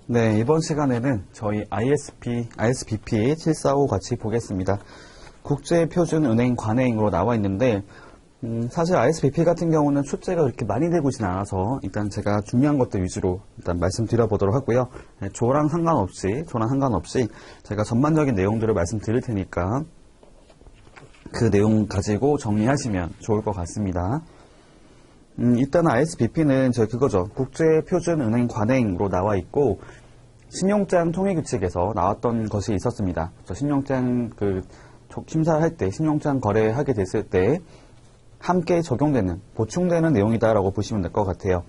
네, 이번 시간에는 저희 ISBP 745 같이 보겠습니다. 국제표준은행 관행으로 나와 있는데, 사실 ISBP 같은 경우는 출제가 그렇게 많이 되고 있진 않아서 일단 제가 중요한 것들 위주로 일단 말씀드려 보도록 하고요. 네, 조랑 상관없이 제가 전반적인 내용들을 말씀드릴 테니까 그 내용 가지고 정리하시면 좋을 것 같습니다. 일단 ISBP는 그거죠. 국제표준은행 관행으로 나와 있고, 신용장 통일규칙에서 나왔던 것이 있었습니다. 신용장 심사할 때, 신용장 거래하게 됐을 때 함께 적용되는, 보충되는 내용이다라고 보시면 될 것 같아요.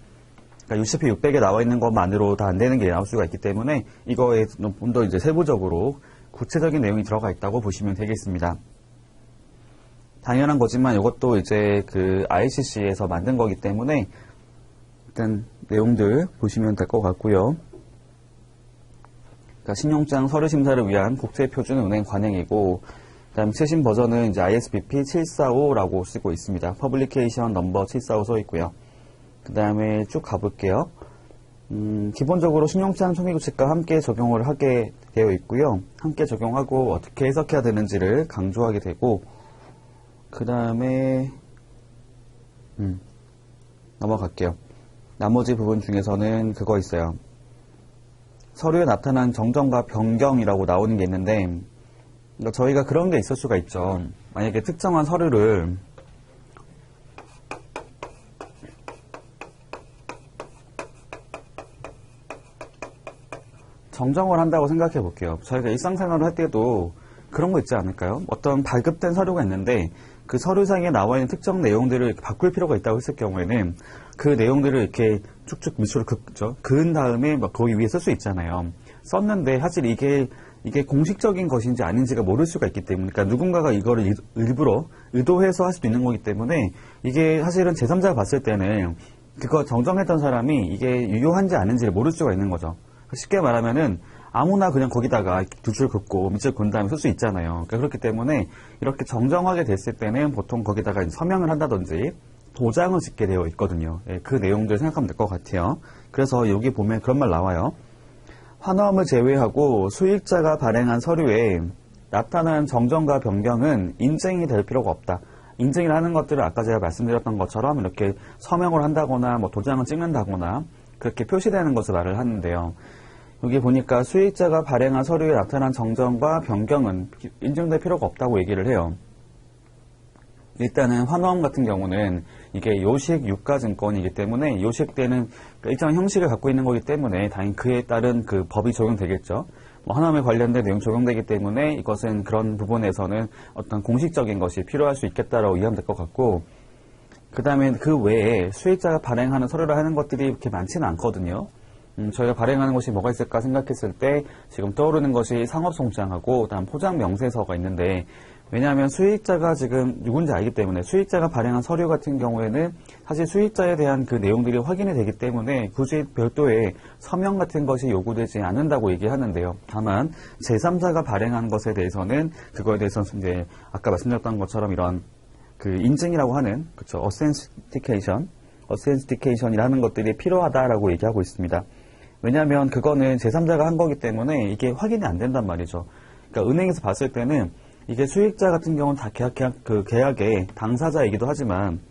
그러니까 UCP 600에 나와 있는 것만으로 다 안 되는 게 나올 수가 있기 때문에 이거에 좀 더 이제 세부적으로 구체적인 내용이 들어가 있다고 보시면 되겠습니다. 당연한 거지만 이것도 이제 ICC에서 만든 거기 때문에 일단 내용들 보시면 될 것 같고요. 그러니까 신용장 서류 심사를 위한 국제표준은행 관행이고, 그다음 최신 버전은 이제 ISBP 745라고 쓰고 있습니다. 퍼블리케이션 넘버 745 써 있고요. 그 다음에 쭉 가볼게요. 기본적으로 신용장 통일규칙과 함께 적용을 하게 되어 있고요. 함께 적용하고 어떻게 해석해야 되는지를 강조하게 되고, 그 다음에 넘어갈게요. 나머지 부분 중에서는 그거 있어요. 서류에 나타난 정정과 변경이라고 나오는 게 있는데, 그러니까 저희가 그런 게 있을 수가 있죠. 만약에 특정한 서류를 정정을 한다고 생각해 볼게요. 저희가 일상생활을 할 때도 그런 거 있지 않을까요? 어떤 발급된 서류가 있는데 그 서류상에 나와 있는 특정 내용들을 바꿀 필요가 있다고 했을 경우에는 그 내용들을 이렇게 쭉쭉 밑으로 그은 다음에 막 거기 위에 쓸 수 있잖아요. 썼는데 사실 이게 공식적인 것인지 아닌지가 모를 수가 있기 때문에, 그러니까 누군가가 이거를 일부러 의도해서 할 수도 있는 거기 때문에 이게 사실은 제3자가 봤을 때는 그거 정정했던 사람이 이게 유효한지 아닌지를 모를 수가 있는 거죠. 쉽게 말하면은 아무나 그냥 거기다가 두 줄 긋고 밑줄 긋은 다음에 쓸 수 있잖아요. 그러니까 그렇기 때문에 이렇게 정정하게 됐을 때는 보통 거기다가 서명을 한다든지 도장을 짓게 되어 있거든요. 그 내용들 생각하면 될 것 같아요. 그래서 여기 보면 그런 말 나와요. 환원을 제외하고 수익자가 발행한 서류에 나타난 정정과 변경은 인증이 될 필요가 없다. 인증을 하는 것들을 아까 제가 말씀드렸던 것처럼 이렇게 서명을 한다거나 뭐 도장을 찍는다거나 그렇게 표시되는 것을 말을 하는데요. 여기 보니까 수익자가 발행한 서류에 나타난 정정과 변경은 인증될 필요가 없다고 얘기를 해요. 일단은 환호함 같은 경우는 이게 요식 유가증권이기 때문에 요식 때는 일정한 형식을 갖고 있는 거기 때문에 당연히 그에 따른 그 법이 적용되겠죠. 환호함에 관련된 내용 적용되기 때문에 이것은 그런 부분에서는 어떤 공식적인 것이 필요할 수 있겠다라고 이해하면 될 것 같고, 그 다음에 그 외에 수익자가 발행하는 서류를 하는 것들이 그렇게 많지는 않거든요. 저희가 발행하는 것이 뭐가 있을까 생각했을 때 지금 떠오르는 것이 상업송장하고 그다음 포장명세서가 있는데, 왜냐하면 수익자가 지금 누군지 알기 때문에 수익자가 발행한 서류 같은 경우에는 사실 수익자에 대한 그 내용들이 확인이 되기 때문에 굳이 별도의 서명 같은 것이 요구되지 않는다고 얘기하는데요. 다만 제3자가 발행한 것에 대해서는 그거에 대해서는 이제 아까 말씀드렸던 것처럼 이런 인증이라고 하는 어센티케이션이라는 것들이 필요하다라고 얘기하고 있습니다. 왜냐하면 그거는 제3자가 한 거기 때문에 이게 확인이 안 된단 말이죠. 그러니까 은행에서 봤을 때는 이게 수익자 같은 경우는 다 계약의 당사자이기도 하지만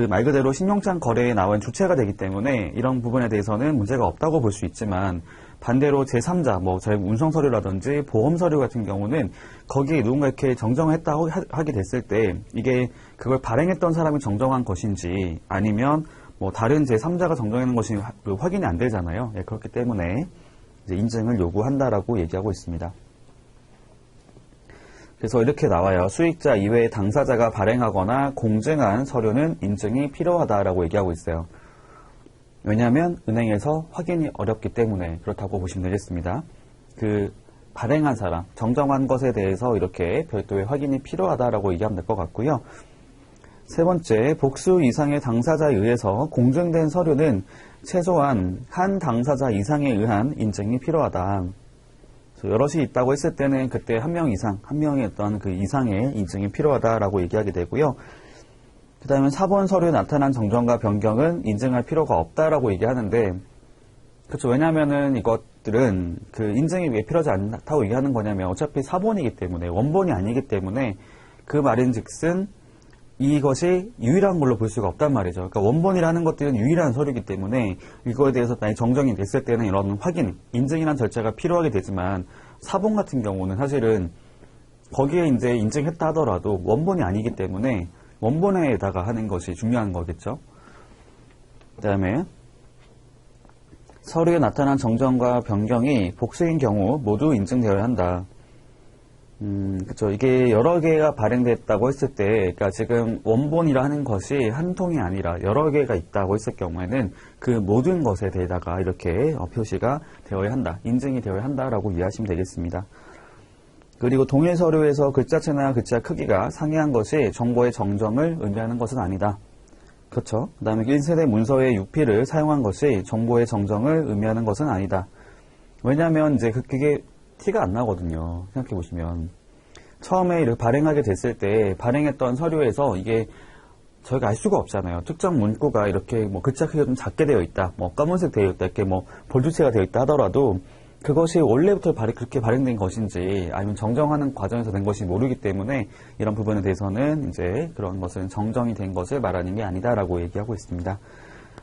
말 그대로 신용장 거래에 나온 주체가 되기 때문에 이런 부분에 대해서는 문제가 없다고 볼 수 있지만, 반대로 제3자, 저희 운송서류라든지 보험서류 같은 경우는 거기에 누군가 이렇게 정정했다고 하게 됐을 때 이게 그걸 발행했던 사람이 정정한 것인지 아니면 다른 제3자가 정정하는 것이 확인이 안 되잖아요. 그렇기 때문에 이제 인증을 요구한다라고 얘기하고 있습니다. 그래서 이렇게 나와요. 수익자 이외의 당사자가 발행하거나 공증한 서류는 인증이 필요하다라고 얘기하고 있어요. 왜냐하면 은행에서 확인이 어렵기 때문에 그렇다고 보시면 되겠습니다. 발행한 사람, 정정한 것에 대해서 이렇게 별도의 확인이 필요하다라고 얘기하면 될 것 같고요. 세 번째, 복수 이상의 당사자에 의해서 공증된 서류는 최소한 한 당사자 이상에 의한 인증이 필요하다. 여럿이 있다고 했을 때는 그때 한 명의 어떤 그 이상의 인증이 필요하다라고 얘기하게 되고요. 그 다음에 4번 서류에 나타난 정정과 변경은 인증할 필요가 없다라고 얘기하는데, 그렇죠. 왜냐하면은 이것들은 그 인증이 왜 필요하지 않다고 얘기하는 거냐면 어차피 사본이기 때문에, 원본이 아니기 때문에 그 말인즉슨 이것이 유일한 걸로 볼 수가 없단 말이죠. 그러니까 원본이라는 것들은 유일한 서류이기 때문에 이거에 대해서 만약 정정이 됐을 때는 이런 확인, 인증이라는 절차가 필요하게 되지만 사본 같은 경우는 사실은 거기에 이제 인증했다 하더라도 원본이 아니기 때문에 원본에다가 하는 것이 중요한 거겠죠. 그 다음에 서류에 나타난 정정과 변경이 복수인 경우 모두 인증되어야 한다. 그쵸. 이게 여러 개가 발행됐다고 했을 때, 그러니까 지금 원본이라 하는 것이 한 통이 아니라 여러 개가 있다고 했을 경우에는 그 모든 것에 대해다가 이렇게 표시가 되어야 한다, 인증이 되어야 한다라고 이해하시면 되겠습니다. 그리고 동일 서류에서 글자체나 글자 크기가 상이한 것이 정보의 정정을 의미하는 것은 아니다. 그렇죠. 그 다음에 1세대 문서의 유피를 사용한 것이 정보의 정정을 의미하는 것은 아니다. 왜냐하면 이제 그게 티가 안 나거든요. 생각해 보시면 처음에 이렇게 발행하게 됐을 때 발행했던 서류에서 이게 저희가 알 수가 없잖아요. 특정 문구가 이렇게 뭐 글자 크기가 좀 작게 되어 있다, 뭐 검은색 되어 있다, 이렇게 뭐 볼두체가 되어 있다 하더라도 그것이 원래부터 그렇게 발행된 것인지 아니면 정정하는 과정에서 된 것인지 모르기 때문에 이런 부분에 대해서는 이제 그런 것은 정정이 된 것을 말하는 게 아니다라고 얘기하고 있습니다.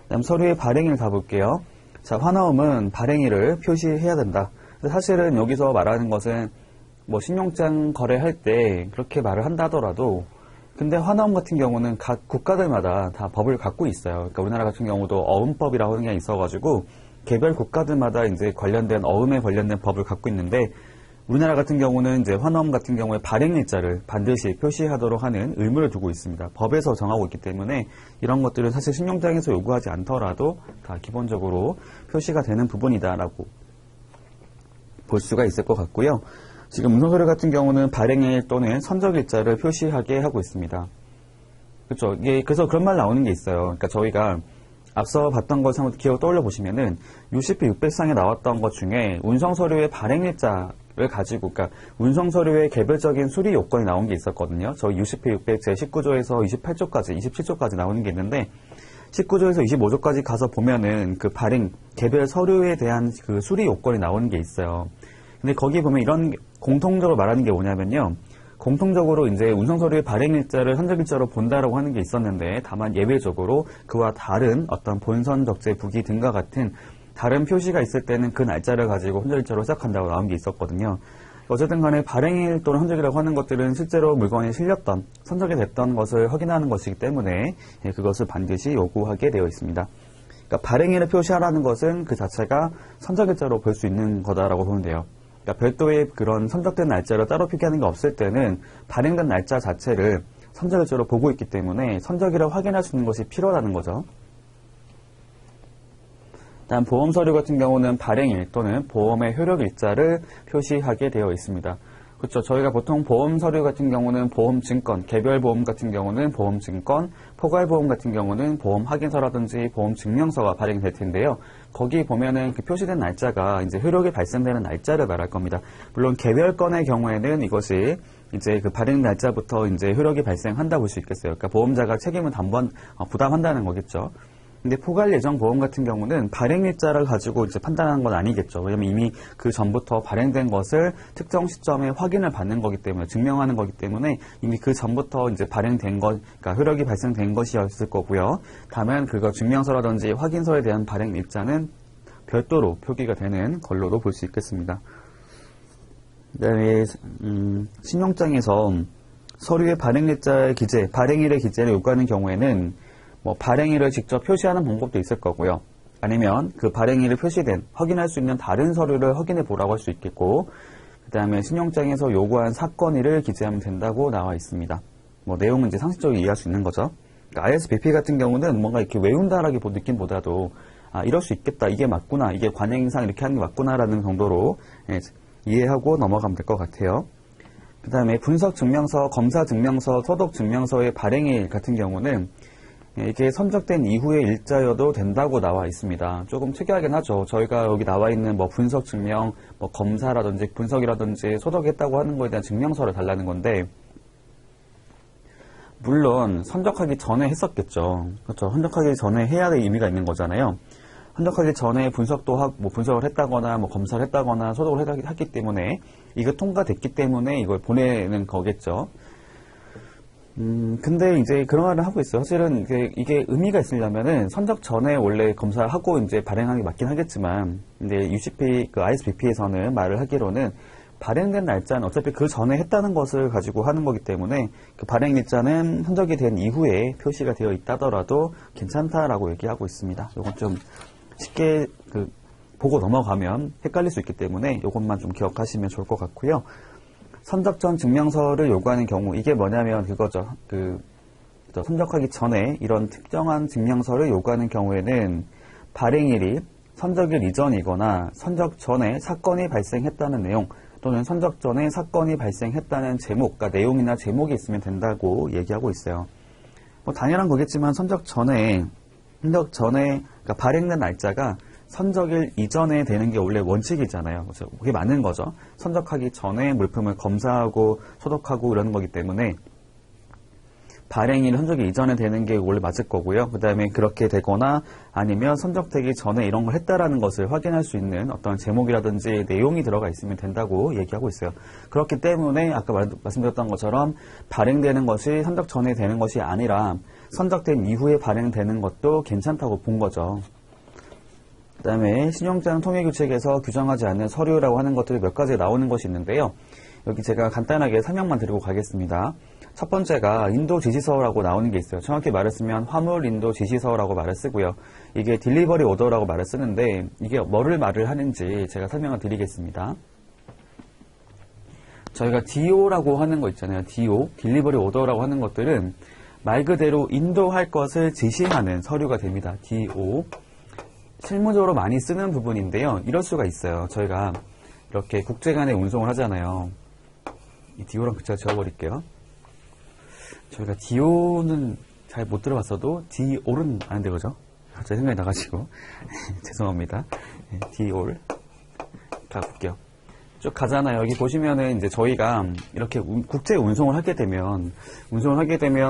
다음 서류의 발행일 가볼게요. 자, 환어음은 발행일을 표시해야 된다. 사실은 여기서 말하는 것은 뭐 신용장 거래할 때 그렇게 말을 한다 하더라도 근데 환어음 같은 경우는 각 국가들마다 다 법을 갖고 있어요. 그러니까 우리나라 같은 경우도 어음법이라고 하는 게 있어가지고 개별 국가들마다 이제 관련된 어음에 관련된 법을 갖고 있는데 우리나라 같은 경우는 이제 환어음 같은 경우에 발행일자를 반드시 표시하도록 하는 의무를 두고 있습니다. 법에서 정하고 있기 때문에 이런 것들은 사실 신용장에서 요구하지 않더라도 다 기본적으로 표시가 되는 부분이다라고 볼 수가 있을 것 같고요. 지금 문서서류 같은 경우는 발행일 또는 선적일자를 표시하게 하고 있습니다. 그렇죠. 이게 그래서 그런 말 나오는 게 있어요. 그러니까 저희가 앞서 봤던 것을 한번 기억 떠올려 보시면은 60회 600상에 나왔던 것 중에 운송서류의 발행일자를 가지고, 그러니까 운송서류의 개별적인 수리 요건이 나온 게 있었거든요. 저희 60회 600 제19조에서 28조까지, 27조까지 나오는 게 있는데 19조에서 25조까지 가서 보면은 그 발행, 개별 서류에 대한 그 수리 요건이 나오는 게 있어요. 근데 거기 보면 이런 공통적으로 말하는 게 뭐냐면요. 공통적으로 이제 운송서류의 발행일자를 선적일자로 본다라고 하는 게 있었는데 다만 예외적으로 그와 다른 어떤 본선, 적재, 부기 등과 같은 다른 표시가 있을 때는 그 날짜를 가지고 선적일자로 시작한다고 나온 게 있었거든요. 어쨌든 간에 발행일 또는 선적이라고 하는 것들은 실제로 물건이 실렸던, 선적이 됐던 것을 확인하는 것이기 때문에 그것을 반드시 요구하게 되어 있습니다. 그러니까 발행일을 표시하라는 것은 그 자체가 선적일자로 볼 수 있는 거다라고 보면 돼요. 그러니까 별도의 그런 선적된 날짜를 따로 표기하는 게 없을 때는 발행된 날짜 자체를 선적일자로 보고 있기 때문에 선적일을 확인할 수 있는 것이 필요하다는 거죠. 다음 보험서류 같은 경우는 발행일 또는 보험의 효력일자를 표시하게 되어 있습니다. 그렇죠. 저희가 보통 보험서류 같은 경우는 보험증권, 개별보험 같은 경우는 보험증권, 포괄보험 같은 경우는 보험확인서라든지 보험증명서가 발행될 텐데요. 거기 보면은 그 표시된 날짜가 이제 효력이 발생되는 날짜를 말할 겁니다. 물론 개별 건의 경우에는 이것이 이제 그 발행 날짜부터 이제 효력이 발생한다 볼 수 있겠어요. 그러니까 보험자가 책임을 부담한다는 거겠죠. 근데 포괄 예정 보험 같은 경우는 발행일자를 가지고 이제 판단하는 건 아니겠죠. 왜냐면 이미 그 전부터 발행된 것을 특정 시점에 확인을 받는 거기 때문에, 증명하는 거기 때문에 이미 그 전부터 이제 발행된 것, 그러니까 효력이 발생된 것이었을 거고요. 다만 그거 증명서라든지 확인서에 대한 발행일자는 별도로 표기가 되는 걸로도 볼 수 있겠습니다. 그다음에 신용장에서 서류의 발행일자의 기재, 발행일의 기재를 요구하는 경우에는 뭐 발행일을 직접 표시하는 방법도 있을 거고요. 아니면 그 발행일을 표시된 확인할 수 있는 다른 서류를 확인해 보라고 할 수 있겠고, 그 다음에 신용장에서 요구한 사건일을 기재하면 된다고 나와 있습니다. 뭐 내용은 이제 상식적으로 이해할 수 있는 거죠. 그러니까 ISBP 같은 경우는 뭔가 이렇게 외운다라기 느낌보다도 이럴 수 있겠다, 이게 맞구나, 이게 관행상 이렇게 하는 게 맞구나라는 정도로 이해하고 넘어가면 될 것 같아요. 그 다음에 분석증명서, 검사증명서, 소독증명서의 발행일 같은 경우는 이게 선적된 이후의 일자여도 된다고 나와 있습니다. 조금 특이하긴 하죠. 저희가 여기 나와 있는 뭐 분석 증명, 뭐 검사라든지 분석이라든지 소독했다고 하는 거에 대한 증명서를 달라는 건데, 물론 선적하기 전에 했었겠죠. 그렇죠. 선적하기 전에 해야 될 의미가 있는 거잖아요. 선적하기 전에 분석도 하고, 뭐 분석을 했다거나, 뭐 검사를 했다거나, 소독을 했기 때문에, 이거 통과됐기 때문에 이걸 보내는 거겠죠. 근데 이제 그런 말을 하고 있어요. 사실은 이게 의미가 있으려면은 선적 전에 원래 검사를 하고 이제 발행하는 게 맞긴 하겠지만, 근데 UCP, 그 ISBP에서는 말을 하기로는 발행된 날짜는 어차피 그 전에 했다는 것을 가지고 하는 거기 때문에 그 발행 일자는 선적이 된 이후에 표시가 되어 있다더라도 괜찮다라고 얘기하고 있습니다. 이건 좀 쉽게 보고 넘어가면 헷갈릴 수 있기 때문에 이것만 좀 기억하시면 좋을 것 같고요. 선적 전 증명서를 요구하는 경우, 이게 뭐냐면 그거죠. 선적하기 전에 이런 특정한 증명서를 요구하는 경우에는 발행일이 선적일 이전이거나 선적 전에 사건이 발생했다는 내용, 또는 선적 전에 사건이 발생했다는 제목, 그러니까 내용이나 제목이 있으면 된다고 얘기하고 있어요. 뭐 당연한 거겠지만 선적 전에 그러니까 발행된 날짜가 선적일 이전에 되는 게 원래 원칙이잖아요. 그래서 그게 맞는 거죠. 선적하기 전에 물품을 검사하고 소독하고 이러는 거기 때문에 발행일 선적일 이전에 되는 게 원래 맞을 거고요. 그 다음에 그렇게 되거나 아니면 선적되기 전에 이런 걸 했다라는 것을 확인할 수 있는 어떤 제목이라든지 내용이 들어가 있으면 된다고 얘기하고 있어요. 그렇기 때문에 아까 말씀드렸던 것처럼 발행되는 것이 선적 전에 되는 것이 아니라 선적된 이후에 발행되는 것도 괜찮다고 본 거죠. 그 다음에 신용장 통일규칙에서 규정하지 않는 서류라고 하는 것들이 몇 가지 나오는 것이 있는데요. 여기 제가 간단하게 설명만 드리고 가겠습니다. 첫 번째가 인도 지시서라고 나오는 게 있어요. 정확히 말을 쓰면 화물 인도 지시서라고 말을 쓰고요. 이게 딜리버리 오더라고 말을 쓰는데 이게 뭐를 말을 하는지 제가 설명을 드리겠습니다. 저희가 DO라고 하는 거 있잖아요. DO, 딜리버리 오더라고 하는 것들은 말 그대로 인도할 것을 지시하는 서류가 됩니다. DO. 실무적으로 많이 쓰는 부분인데요. 이럴 수가 있어요. 저희가 이렇게 국제 간의 운송을 하잖아요. 이 DO랑 제가 지워버릴게요. 저희가 DO는 잘 못 들어봤어도 DO는 아는데 그죠? 갑자기 생각이 나가지고 죄송합니다. DO를 가볼게요. 쭉 가잖아요. 여기 보시면은 이제 저희가 이렇게 국제 운송을 하게 되면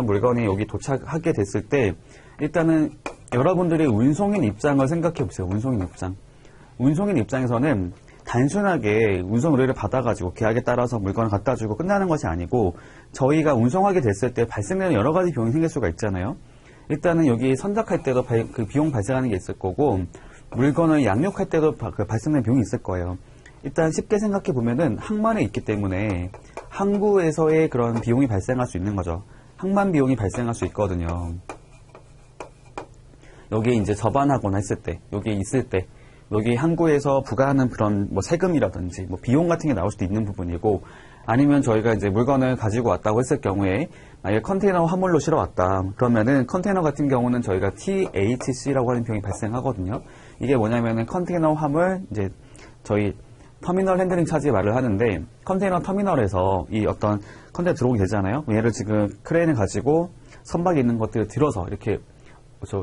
물건이 여기 도착하게 됐을 때 일단은 여러분들이 운송인 입장을 생각해 보세요. 운송인 입장에서는 단순하게 운송 의뢰를 받아가지고 계약에 따라서 물건을 갖다 주고 끝나는 것이 아니고 저희가 운송하게 됐을 때 발생되는 여러 가지 비용이 생길 수가 있잖아요. 일단은 여기 선적할 때도 그 비용 발생하는 게 있을 거고 물건을 양육할 때도 발생되는 비용이 있을 거예요. 일단 쉽게 생각해 보면은 항만에 있기 때문에 항구에서의 그런 비용이 발생할 수 있는 거죠. 항만 비용이 발생할 수 있거든요. 여기에 이제 접안하거나 했을 때, 여기 있을 때, 여기 항구에서 부과하는 그런 뭐 세금이라든지 뭐 비용 같은 게 나올 수도 있는 부분이고, 아니면 저희가 이제 물건을 가지고 왔다고 했을 경우에 만약에 컨테이너 화물로 실어 왔다 그러면은 컨테이너 같은 경우는 저희가 THC라고 하는 비용이 발생하거든요. 이게 뭐냐면은 컨테이너 화물 이제 저희 터미널 핸들링 차지 말을 하는데 컨테이너 터미널에서 이 어떤 컨테이너 들어오게 되잖아요. 얘를 지금 크레인을 가지고 선박에 있는 것들을 들어서 이렇게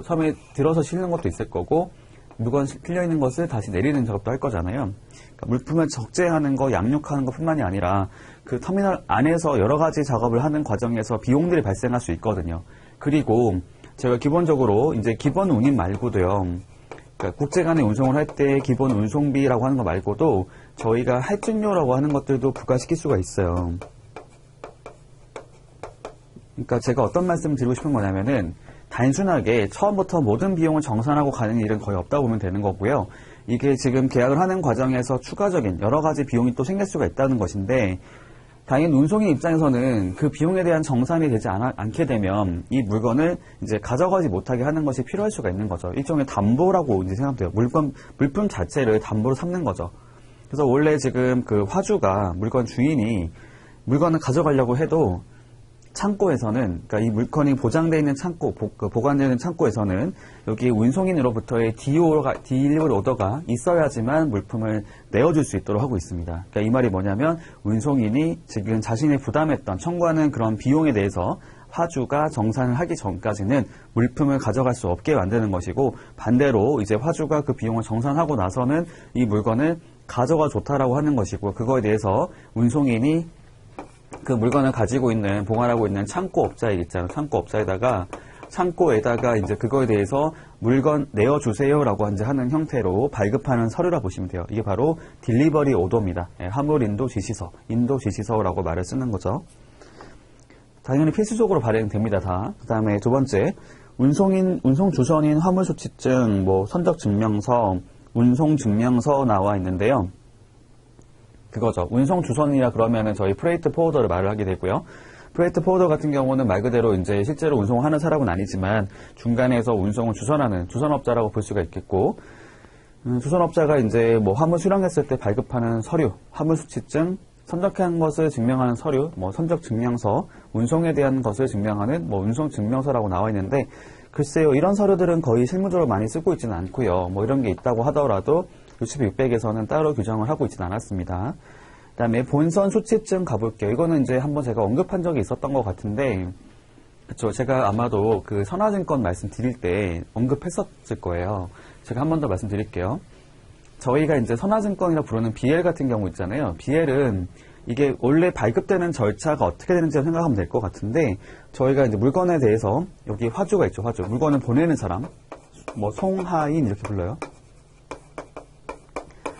섬에 들어서 실는 것도 있을 거고 물건 실려 있는 것을 다시 내리는 작업도 할 거잖아요. 그러니까 물품을 적재하는 거, 양육하는 것 뿐만이 아니라 그 터미널 안에서 여러 가지 작업을 하는 과정에서 비용들이 발생할 수 있거든요. 그리고 제가 기본적으로 이제 기본 운임 말고도요. 그러니까 국제 간의 운송을 할 때 기본 운송비라고 하는 거 말고도 저희가 할증료라고 하는 것들도 부과시킬 수가 있어요. 그러니까 제가 어떤 말씀을 드리고 싶은 거냐면은 단순하게 처음부터 모든 비용을 정산하고 가는 일은 거의 없다고 보면 되는 거고요. 이게 지금 계약을 하는 과정에서 추가적인 여러 가지 비용이 또 생길 수가 있다는 것인데 당연히 운송인 입장에서는 그 비용에 대한 정산이 되지 않게 되면 이 물건을 이제 가져가지 못하게 하는 것이 필요할 수가 있는 거죠. 일종의 담보라고 이제 생각돼요. 물품 자체를 담보로 삼는 거죠. 그래서 원래 지금 그 화주가 물건 주인이 물건을 가져가려고 해도 창고에서는, 그러니까 이 물건이 보장되어 있는 창고, 보관되어 있는 창고에서는 여기 운송인으로부터의 딜리버리 오더가 있어야지만 물품을 내어줄 수 있도록 하고 있습니다. 그러니까 이 말이 뭐냐면 운송인이 지금 자신이 부담했던 청구하는 그런 비용에 대해서 화주가 정산을 하기 전까지는 물품을 가져갈 수 없게 만드는 것이고 반대로 이제 화주가 그 비용을 정산하고 나서는 이 물건을 가져가 좋다라고 하는 것이고 그거에 대해서 운송인이 그 물건을 가지고 있는, 보관하고 있는 창고업자에 있잖아요. 창고업자에다가 창고에다가 이제 그거에 대해서 물건 내어주세요라고 이제 하는 형태로 발급하는 서류라 보시면 돼요. 이게 바로 딜리버리 오더입니다. 예, 화물 인도 지시서, 인도 지시서라고 말을 쓰는 거죠. 당연히 필수적으로 발행됩니다, 다. 그 다음에 두 번째, 운송 주선인 화물 수취증, 뭐 선적 증명서, 운송 증명서 나와 있는데요. 그거죠. 운송 주선이라 그러면은 저희 프레이트 포워더를 말을 하게 되고요. 프레이트 포워더 같은 경우는 말 그대로 이제 실제로 운송하는 사람은 아니지만 중간에서 운송을 주선하는 주선업자라고 볼 수가 있겠고, 주선업자가 이제 뭐 화물 수령했을 때 발급하는 서류, 화물 수취증, 선적한 것을 증명하는 서류, 뭐 선적 증명서, 운송에 대한 것을 증명하는 뭐 운송 증명서라고 나와 있는데, 글쎄요, 이런 서류들은 거의 실무적으로 많이 쓰고 있지는 않고요. 뭐 이런 게 있다고 하더라도 UCP 600에서는 따로 규정을 하고 있지는 않았습니다. 그 다음에 본선 수취증 가볼게요. 이거는 이제 한번 제가 언급한 적이 있었던 것 같은데, 그쵸. 제가 아마도 그 선화증권 말씀드릴 때 언급했었을 거예요. 제가 한 번 더 말씀드릴게요. 저희가 이제 선화증권이라 부르는 BL 같은 경우 있잖아요. BL은 이게 원래 발급되는 절차가 어떻게 되는지 생각하면 될 것 같은데, 저희가 이제 물건에 대해서 여기 화주가 있죠, 화주. 물건을 보내는 사람, 뭐 송하인 이렇게 불러요.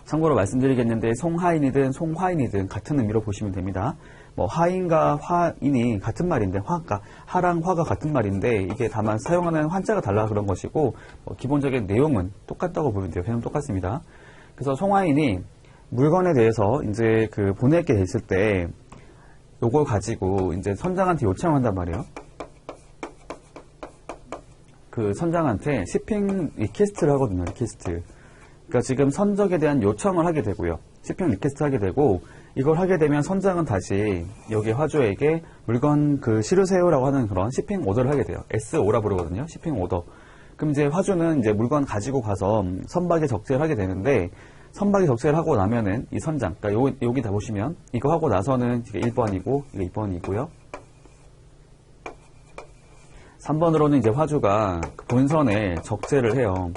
참고로 말씀드리겠는데 송하인이든 송화인이든 같은 의미로 보시면 됩니다. 뭐 하인과 화인이 같은 말인데, 화가 하랑 화가 같은 말인데 이게 다만 사용하는 한자가 달라 그런 것이고, 기본적인 내용은 똑같다고 보면 돼요. 개념 똑같습니다. 그래서 송화인이 물건에 대해서 이제 그 보낼 게 있을 때 요걸 가지고 이제 선장한테 요청한단 말이에요. 그 선장한테 shipping 리퀘스트를 하거든요. 리퀘스트. 그러니까 지금 선적에 대한 요청을 하게 되고요. shipping 리퀘스트 하게 되고, 이걸 하게 되면 선장은 다시 여기 화주에게 물건 그 실으세요라고 하는 그런 shipping 오더를 하게 돼요. SO라 부르거든요. shipping 오더. 그럼 이제 화주는 이제 물건 가지고 가서 선박에 적재를 하게 되는데, 선박에 적재를 하고 나면은 이 선장, 그러니까 여기 다 보시면 이거 하고 나서는 이게 1번이고 이게 2번이고요. 3번으로는 이제 화주가 본선에 적재를 해요.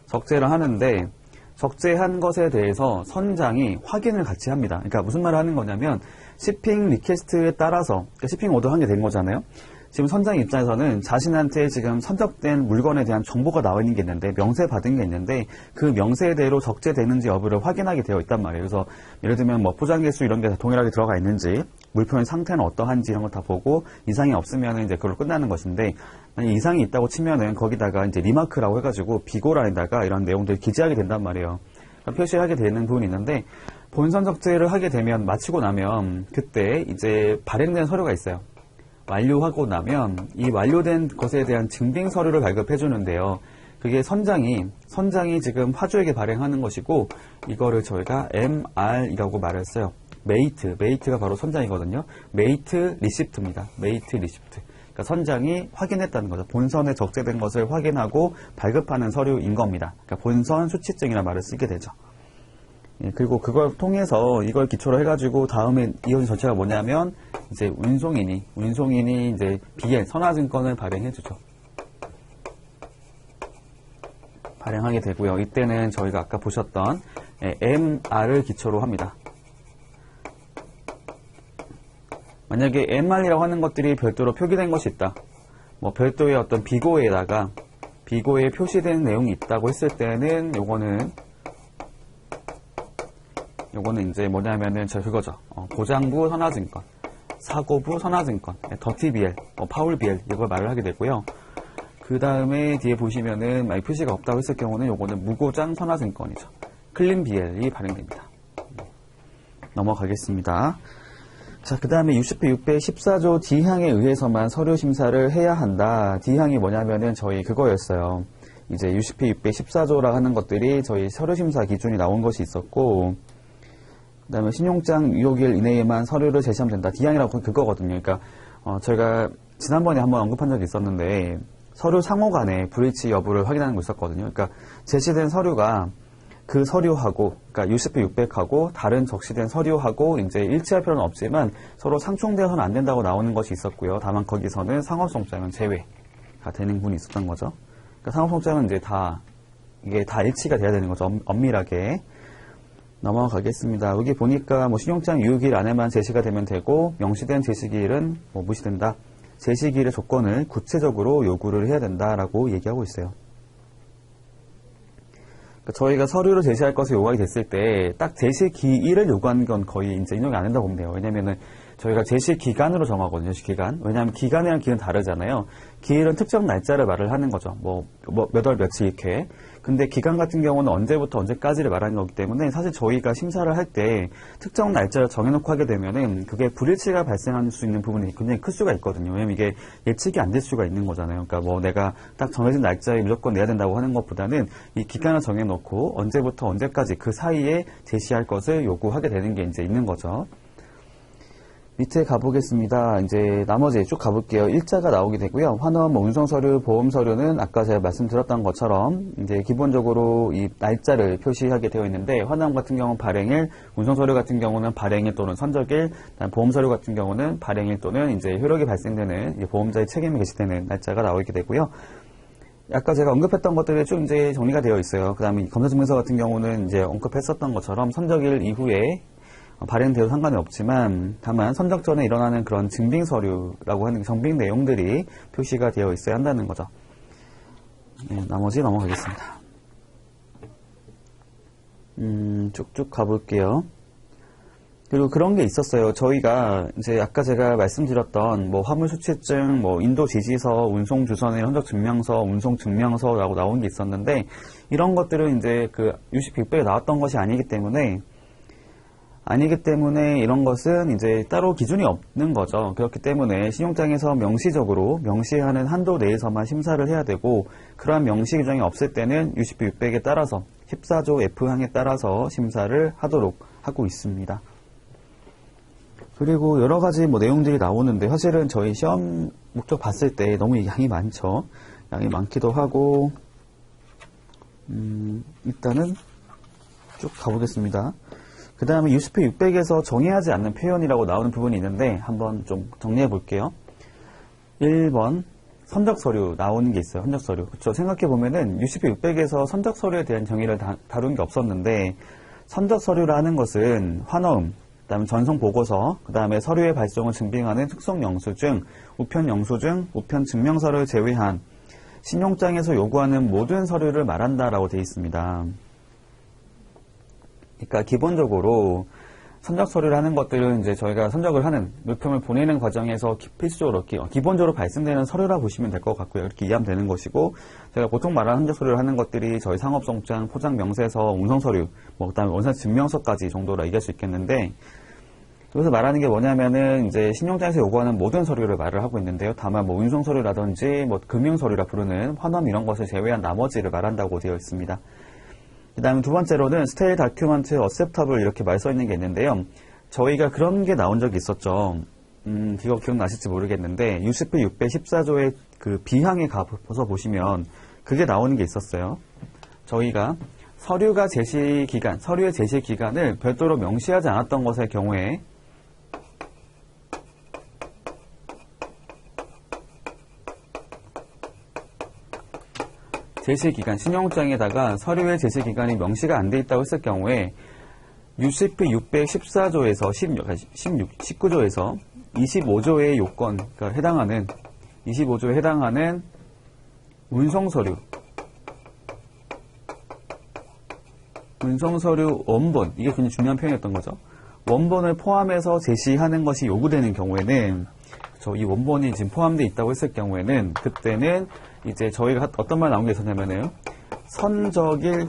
적재를 하는데, 적재한 것에 대해서 선장이 확인을 같이 합니다. 그러니까 무슨 말을 하는 거냐면, shipping 리퀘스트에 따라서, 그러니까 shipping 오더 한 게 된 거잖아요. 지금 선장 입장에서는 자신한테 지금 선적된 물건에 대한 정보가 나와 있는 게 있는데, 명세 받은 게 있는데, 그 명세대로 적재되는지 여부를 확인하게 되어 있단 말이에요. 그래서 예를 들면 뭐 포장 개수 이런 게 다 동일하게 들어가 있는지, 물품의 상태는 어떠한지 이런 걸 다 보고 이상이 없으면 이제 그걸로 끝나는 것인데, 만약 이상이 있다고 치면은 거기다가 이제 리마크라고 해가지고 비고란에다가 이런 내용들을 기재하게 된단 말이에요. 그러니까 표시하게 되는 부분이 있는데, 본선 적재를 하게 되면, 마치고 나면 그때 이제 발행된 서류가 있어요. 완료하고 나면 이 완료된 것에 대한 증빙 서류를 발급해 주는데요. 그게 선장이 지금 화주에게 발행하는 것이고, 이거를 저희가 MR이라고 말을 써요. 메이트가 바로 선장이거든요. 메이트 리시프트입니다. 메이트 리시프트. 그러니까 선장이 확인했다는 거죠. 본선에 적재된 것을 확인하고 발급하는 서류인 겁니다. 그러니까 본선 수취증이라는 말을 쓰게 되죠. 예, 그리고 그걸 통해서 이걸 기초로 해가지고 다음에 이어진 절차가 뭐냐면, 이제 운송인이 이제 BL 선화증권을 발행해주죠. 발행하게 되고요. 이때는 저희가 아까 보셨던 MR을 기초로 합니다. 만약에 MR이라고 하는 것들이 별도로 표기된 것이 있다. 뭐 별도의 어떤 비고에다가 비고에 표시된 내용이 있다고 했을 때는 요거는 이제 뭐냐면은 그거죠. 고장부 선화증권, 사고부 선화증권, 더티 BL, 파울 BL 이걸 말을 하게 되고요. 그 다음에 뒤에 보시면은 만약 표시가 없다고 했을 경우는 요거는 무고장 선화증권이죠. 클린 BL이 발행됩니다. 넘어가겠습니다. 자, 그 다음에 UCP 614조 D항에 의해서만 서류 심사를 해야 한다. D항이 뭐냐면은 저희 그거였어요. 이제 UCP 614조라 하는 것들이 저희 서류 심사 기준이 나온 것이 있었고, 그 다음에 신용장 유효기일 이내에만 서류를 제시하면 된다. D항이라고 그거거든요. 그러니까 저희가 지난번에 한번 언급한 적이 있었는데, 서류 상호 간의 불일치 여부를 확인하는 거 있었거든요. 그러니까 제시된 서류가 그 서류하고, 그러니까 UCP 600하고 다른 적시된 서류하고 이제 일치할 필요는 없지만 서로 상충되어서는 안 된다고 나오는 것이 있었고요. 다만 거기서는 상업송장은 제외가 되는 부분이 있었던 거죠. 그러니까 상업송장은 이제 이게 다 일치가 돼야 되는 거죠. 엄밀하게. 넘어가겠습니다. 여기 보니까 뭐 신용장 유효기일 안에만 제시가 되면 되고, 명시된 제시기일은 뭐 무시된다. 제시기일의 조건을 구체적으로 요구를 해야 된다라고 얘기하고 있어요. 그러니까 저희가 서류로 제시할 것을 요구하게 됐을 때 딱 제시기일을 요구하는 건 거의 이제 인용이 안 된다고 보면 돼요. 왜냐면은 저희가 제시 기간으로 정하거든요, 기간. 왜냐하면 기간이랑 기일은 다르잖아요. 기일은 특정 날짜를 말을 하는 거죠. 몇 월 며칠 이렇게. 근데 기간 같은 경우는 언제부터 언제까지를 말하는 거기 때문에 사실 저희가 심사를 할 때 특정 날짜를 정해놓고 하게 되면은 그게 불일치가 발생할 수 있는 부분이 굉장히 클 수가 있거든요. 왜냐면 이게 예측이 안 될 수가 있는 거잖아요. 그러니까 내가 딱 정해진 날짜에 무조건 내야 된다고 하는 것보다는 이 기간을 정해놓고 언제부터 언제까지 그 사이에 제시할 것을 요구하게 되는 게 이제 있는 거죠. 밑에 가보겠습니다. 이제 나머지 쭉 가볼게요. 일자가 나오게 되고요. 환원, 운송 서류, 보험 서류는 아까 제가 말씀드렸던 것처럼 이제 기본적으로 이 날짜를 표시하게 되어 있는데 환원 같은 경우는 발행일, 운송 서류 같은 경우는 발행일 또는 선적일, 보험 서류 같은 경우는 발행일 또는 이제 효력이 발생되는 보험자의 책임이 게시되는 날짜가 나오게 되고요. 아까 제가 언급했던 것들이 쭉 이제 정리가 되어 있어요. 그 다음에 검사증명서 같은 경우는 이제 언급했었던 것처럼 선적일 이후에 발행되어도 상관이 없지만 다만 선적 전에 일어나는 그런 증빙 서류라고 하는 정빙 내용들이 표시가 되어 있어야 한다는 거죠. 네, 나머지 넘어가겠습니다. 쭉쭉 가볼게요. 그리고 그런 게 있었어요. 저희가 이제 아까 제가 말씀드렸던 화물수취증, 인도지지서, 운송주선의 흔적증명서, 운송증명서라고 나온 게 있었는데 이런 것들은 이제 그 UCP600에 나왔던 것이 아니기 때문에 이런 것은 이제 따로 기준이 없는 거죠. 그렇기 때문에 신용장에서 명시적으로 명시하는 한도 내에서만 심사를 해야 되고 그러한 명시 규정이 없을 때는 UCP600에 따라서 14조 F항에 따라서 심사를 하도록 하고 있습니다. 그리고 여러 가지 내용들이 나오는데 사실은 저희 시험 목적 봤을 때 너무 양이 많죠. 양이 많기도 하고 일단은 쭉 가보겠습니다. 그 다음에 UCP600에서 정의하지 않는 표현이라고 나오는 부분이 있는데 한번 좀 정리해 볼게요. 1번 선적서류 나오는 게 있어요. 선적서류. 그렇죠. 생각해 보면은 UCP600에서 선적서류에 대한 정의를 다룬 게 없었는데 선적서류라는 것은 환어음, 그 다음에 전송보고서, 그 다음에 서류의 발송을 증빙하는 특성영수증, 우편영수증, 우편증명서를 제외한 신용장에서 요구하는 모든 서류를 말한다라고 되어 있습니다. 그러니까 기본적으로 선적 서류를 하는 것들은 이제 저희가 선적을 하는 물품을 보내는 과정에서 필수적으로 기본적으로 발생되는 서류라 보시면 될 것 같고요. 이렇게 이해하면 되는 것이고 제가 보통 말하는 선적 서류를 하는 것들이 저희 상업송장, 포장명세서, 운송서류, 그다음에 원산증명서까지 정도라 얘기할 수 있겠는데 여기서 말하는 게 뭐냐면은 이제 신용장에서 요구하는 모든 서류를 말을 하고 있는데요. 다만 운송서류라든지 금융서류라 부르는 환원 이런 것을 제외한 나머지를 말한다고 되어 있습니다. 그 다음에 두 번째로는 Stale Document Acceptable 이렇게 말 써 있는 게 있는데요. 저희가 그런 게 나온 적이 있었죠. 이거 기억나실지 모르겠는데 UCP600 14조의 그 B항에 가서 보시면 그게 나오는 게 있었어요. 저희가 서류의 제시 기간을 별도로 명시하지 않았던 것의 경우에 제시기간, 신용장에다가 서류의 제시기간이 명시가 안 돼 있다고 했을 경우에 UCP600 14조에서 19조에서 25조의 요건, 그러니까 해당하는 25조에 해당하는 운송서류 원본, 이게 굉장히 중요한 표현이었던 거죠. 원본을 포함해서 제시하는 것이 요구되는 경우에는 이 원본이 지금 포함되어 있다고 했을 경우에는 그때는 이제 저희가 어떤 말 나온 게 있었냐면은 선적일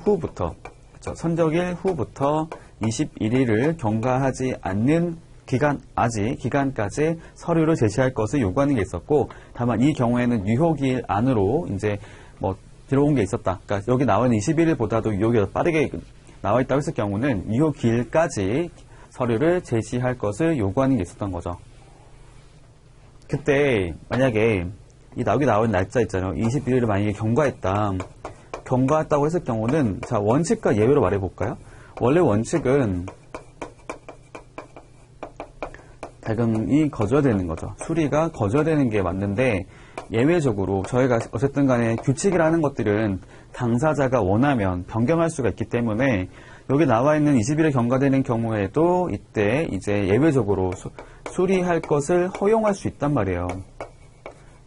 후부터 21일을 경과하지 않는 기간까지 서류를 제시할 것을 요구하는 게 있었고 다만 이 경우에는 유효기일 안으로 이제 들어온 게 있었다. 그러니까 여기 나와 있는 21일보다도 유효기일 빠르게 나와 있다고 했을 경우는 유효기일까지 서류를 제시할 것을 요구하는 게 있었던 거죠. 그때 만약에 여기 나온 날짜 있잖아요. 21일을 만약에 경과했다고 했을 경우는 자 원칙과 예외로 말해볼까요? 원래 원칙은 발급이 거절되는 거죠. 수리가 거절되는 게 맞는데 예외적으로 저희가 어쨌든 간에 규칙이라는 것들은 당사자가 원하면 변경할 수가 있기 때문에 여기 나와 있는 20일에 경과되는 경우에도 이때 이제 예외적으로 수리할 것을 허용할 수 있단 말이에요.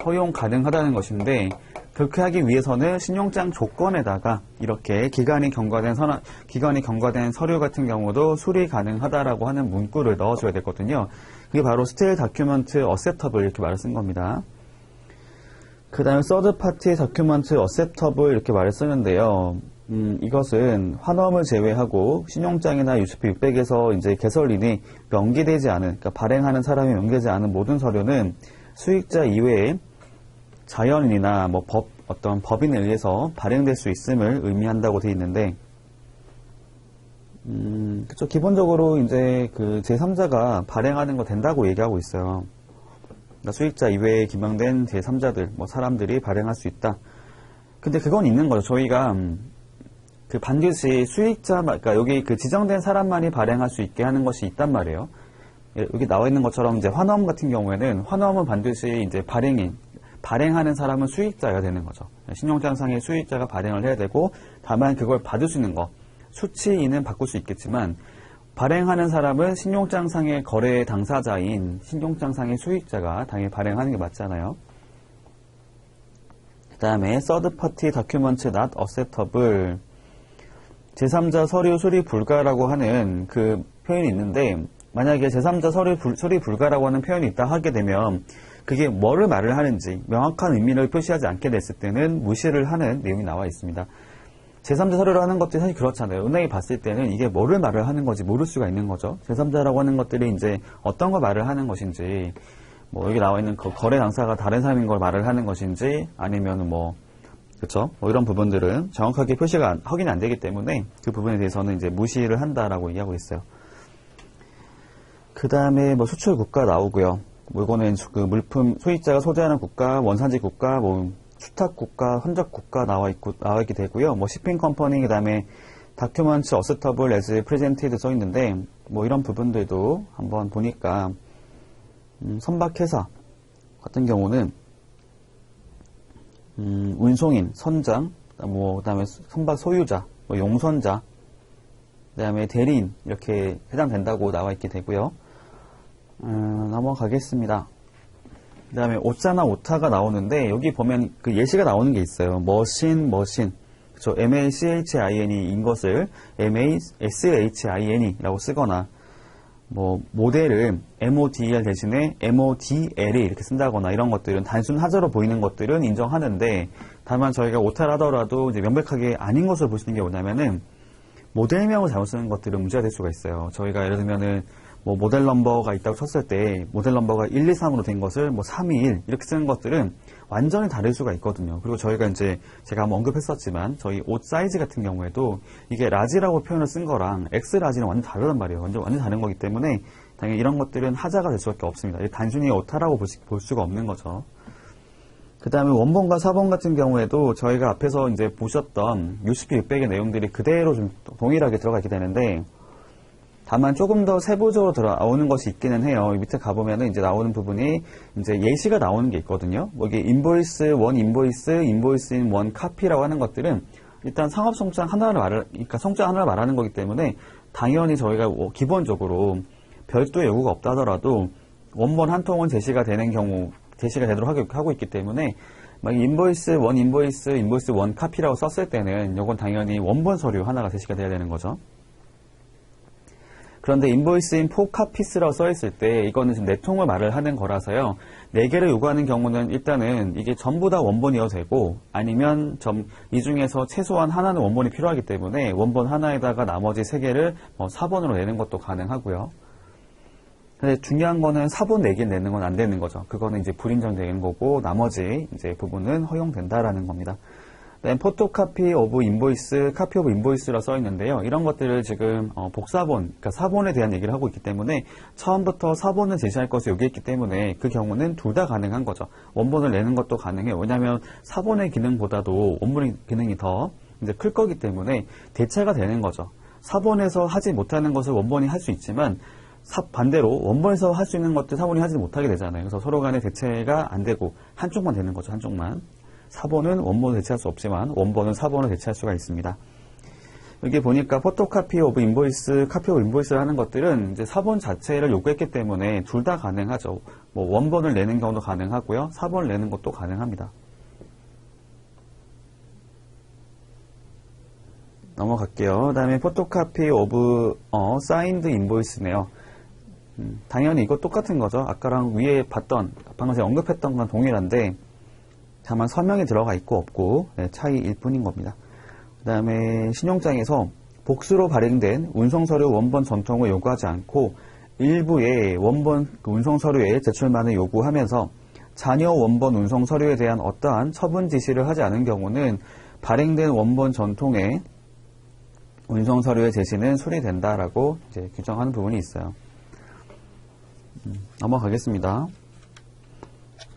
허용 가능하다는 것인데 그렇게 하기 위해서는 신용장 조건에다가 이렇게 기간이 경과된 서류 같은 경우도 수리 가능하다라고 하는 문구를 넣어줘야 되거든요. 그게 바로 Still Document Acceptable 이렇게 말을 쓴 겁니다. 그 다음에 Third Party Document Acceptable 이렇게 말을 쓰는데요. 이것은 환원을 제외하고 신용장이나 USP 600에서 이제 개설인이 명기되지 않은, 그러니까 발행하는 사람이 명기되지 않은 모든 서류는 수익자 이외에 자연인이나 뭐 어떤 법인에 의해서 발행될 수 있음을 의미한다고 되어 있는데, 그쵸. 기본적으로 이제 그 제3자가 발행하는 거 된다고 얘기하고 있어요. 그러니까 수익자 이외에 기명된 제3자들, 뭐 사람들이 발행할 수 있다. 근데 그건 있는 거죠. 저희가 그 반드시 수익자, 그러니까 여기 그 지정된 사람만이 발행할 수 있게 하는 것이 있단 말이에요. 여기 나와 있는 것처럼 이제 환원 같은 경우에는 환원은 반드시 이제 발행하는 사람은 수익자가 되는 거죠. 신용장상의 수익자가 발행을 해야 되고, 다만 그걸 받을 수 있는 거, 수취인은 바꿀 수 있겠지만, 발행하는 사람은 신용장상의 거래 당사자인 신용장상의 수익자가 당연히 발행하는 게 맞잖아요. 그 다음에 Third Party Document Not Acceptable, 제3자 서류 수리 불가라고 하는 그 표현이 있는데, 만약에 제3자 서류 수리 불가라고 하는 표현이 있다 하게 되면 그게 뭐를 말을 하는지 명확한 의미를 표시하지 않게 됐을 때는 무시를 하는 내용이 나와 있습니다. 제3자 서류를 하는 것들이 사실 그렇잖아요. 은행이 봤을 때는 이게 뭐를 말을 하는 건지 모를 수가 있는 거죠. 제3자라고 하는 것들이 이제 어떤 걸 말을 하는 것인지, 뭐 여기 나와 있는 그 거래 당사가 다른 사람인 걸 말을 하는 것인지, 아니면 그쵸? 뭐 이런 부분들은 정확하게 확인이 안 되기 때문에 그 부분에 대해서는 이제 무시를 한다라고 얘기하고 있어요. 그 다음에 뭐 수출 국가 나오고요. 뭐 이거는 그 물품 소유자가 소재하는 국가, 원산지 국가, 뭐 수탁 국가, 흔적 국가 나와 있게 되고요. 뭐 shipping company, 그 다음에 documents acceptable as presented 써 있는데, 뭐 이런 부분들도 한번 보니까 선박회사 같은 경우는 운송인, 선장, 뭐 그다음에 선박 소유자, 뭐 용선자, 그다음에 대리인 이렇게 해당된다고 나와 있게 되고요. 넘어가겠습니다. 그다음에 오자나 오타가 나오는데 여기 보면 그 예시가 나오는 게 있어요. 머신, 그렇죠. MACHIN인 것을 MASHIN이라고 쓰거나, 뭐 모델을 MODL 대신에 MODL이 이렇게 쓴다거나, 이런 것들은 단순 하자로 보이는 것들은 인정하는데, 다만 저희가 오타를 하더라도 이제 명백하게 아닌 것을 보시는 게 뭐냐면은 모델명을 잘못 쓰는 것들은 문제가 될 수가 있어요. 저희가 예를 들면은 뭐 모델 넘버가 있다고 쳤을 때 모델 넘버가 1, 2, 3으로 된 것을 뭐 3, 2, 1 이렇게 쓰는 것들은 완전히 다를 수가 있거든요. 그리고 저희가 이제 제가 한번 언급했었지만 저희 옷 사이즈 같은 경우에도 이게 라지라고 표현을 쓴 거랑 X 라지는 완전 다르단 말이에요. 완전 다른 거기 때문에 당연히 이런 것들은 하자가 될 수밖에 없습니다. 단순히 오타라고 볼 수가 없는 거죠. 그 다음에 원본과 사본 같은 경우에도 저희가 앞에서 이제 보셨던 USP 600의 내용들이 그대로 좀 동일하게 들어가게 되는데, 다만 조금 더 세부적으로 나오는 것이 있기는 해요. 밑에 가보면은 이제 나오는 부분이 이제 예시가 나오는 게 있거든요. 뭐 이게 인보이스, 원 인보이스, 인보이스인 원 카피라고 하는 것들은 일단 상업 송장 그러니까 송장 하나를 말하는 거기 때문에 당연히 저희가 기본적으로 별도의 요구가 없다 하더라도 원본 한 통은 제시가 되도록 하고 있기 때문에 막 인보이스, 원 인보이스, 인보이스 원 카피라고 썼을 때는 이건 당연히 원본 서류 하나가 제시가 돼야 되는 거죠. 그런데 인보이스인 4카피스라고 써있을 때 이거는 지금 4통을 말을 하는 거라서요. 4개를 요구하는 경우는 일단은 이게 전부 다 원본이어도 되고, 아니면 이 중에서 최소한 하나는 원본이 필요하기 때문에 원본 하나에다가 나머지 3개를 사본으로 내는 것도 가능하고요. 근데 중요한 거는 사본 4개 내는 건 안 되는 거죠. 그거는 이제 불인정되는 거고, 나머지 이제 부분은 허용된다라는 겁니다. 포토카피 오브 인보이스, 카피 오브 인보이스라 써 있는데요. 이런 것들을 지금 복사본, 그러니까 사본에 대한 얘기를 하고 있기 때문에 처음부터 사본을 제시할 것을 요구했기 때문에 그 경우는 둘 다 가능한 거죠. 원본을 내는 것도 가능해요. 왜냐하면 사본의 기능보다도 원본의 기능이 더 이제 클 거기 때문에 대체가 되는 거죠. 사본에서 하지 못하는 것을 원본이 할 수 있지만 반대로 원본에서 할 수 있는 것들 사본이 하지 못하게 되잖아요. 그래서 서로 간에 대체가 안 되고 한쪽만 되는 거죠. 한쪽만. 사본은 원본을 대체할 수 없지만 원본은 사본을 대체할 수가 있습니다. 여기 보니까 포토카피 오브 인보이스, 카피 오브 인보이스를 하는 것들은 이제 사본 자체를 요구했기 때문에 둘 다 가능하죠. 뭐 원본을 내는 경우도 가능하고요. 사본을 내는 것도 가능합니다. 넘어갈게요. 그 다음에 포토카피 오브 사인드 인보이스네요. 당연히 이거 똑같은 거죠. 아까랑 위에 봤던, 방금 제가 언급했던 건 동일한데 다만 서명이 들어가 있고 없고 차이일 뿐인 겁니다. 그 다음에 신용장에서 복수로 발행된 운송서류 원본 전통을 요구하지 않고 일부의 원본 운송서류의 제출만을 요구하면서 잔여 원본 운송서류에 대한 어떠한 처분 지시를 하지 않은 경우는 발행된 원본 전통의 운송서류의 제시는 수리된다라고 이제 규정하는 부분이 있어요. 넘어가겠습니다.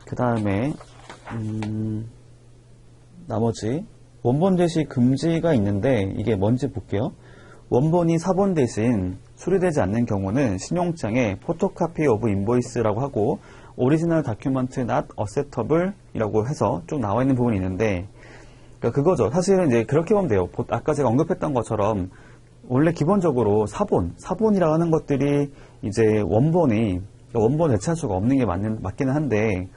그 다음에 나머지 원본 제시 금지가 있는데 이게 뭔지 볼게요. 원본이 사본 대신 수리되지 않는 경우는 신용장에 포토카피 오브 인보이스라고 하고 오리지널 다큐먼트 not acceptable 이라고 해서 쭉 나와 있는 부분이 있는데 그러니까 그거죠. 사실은 이제 그렇게 보면 돼요. 아까 제가 언급했던 것처럼 원래 기본적으로 사본이라고 하는 것들이 이제 원본 대체할 수가 없는 게 맞기는 한데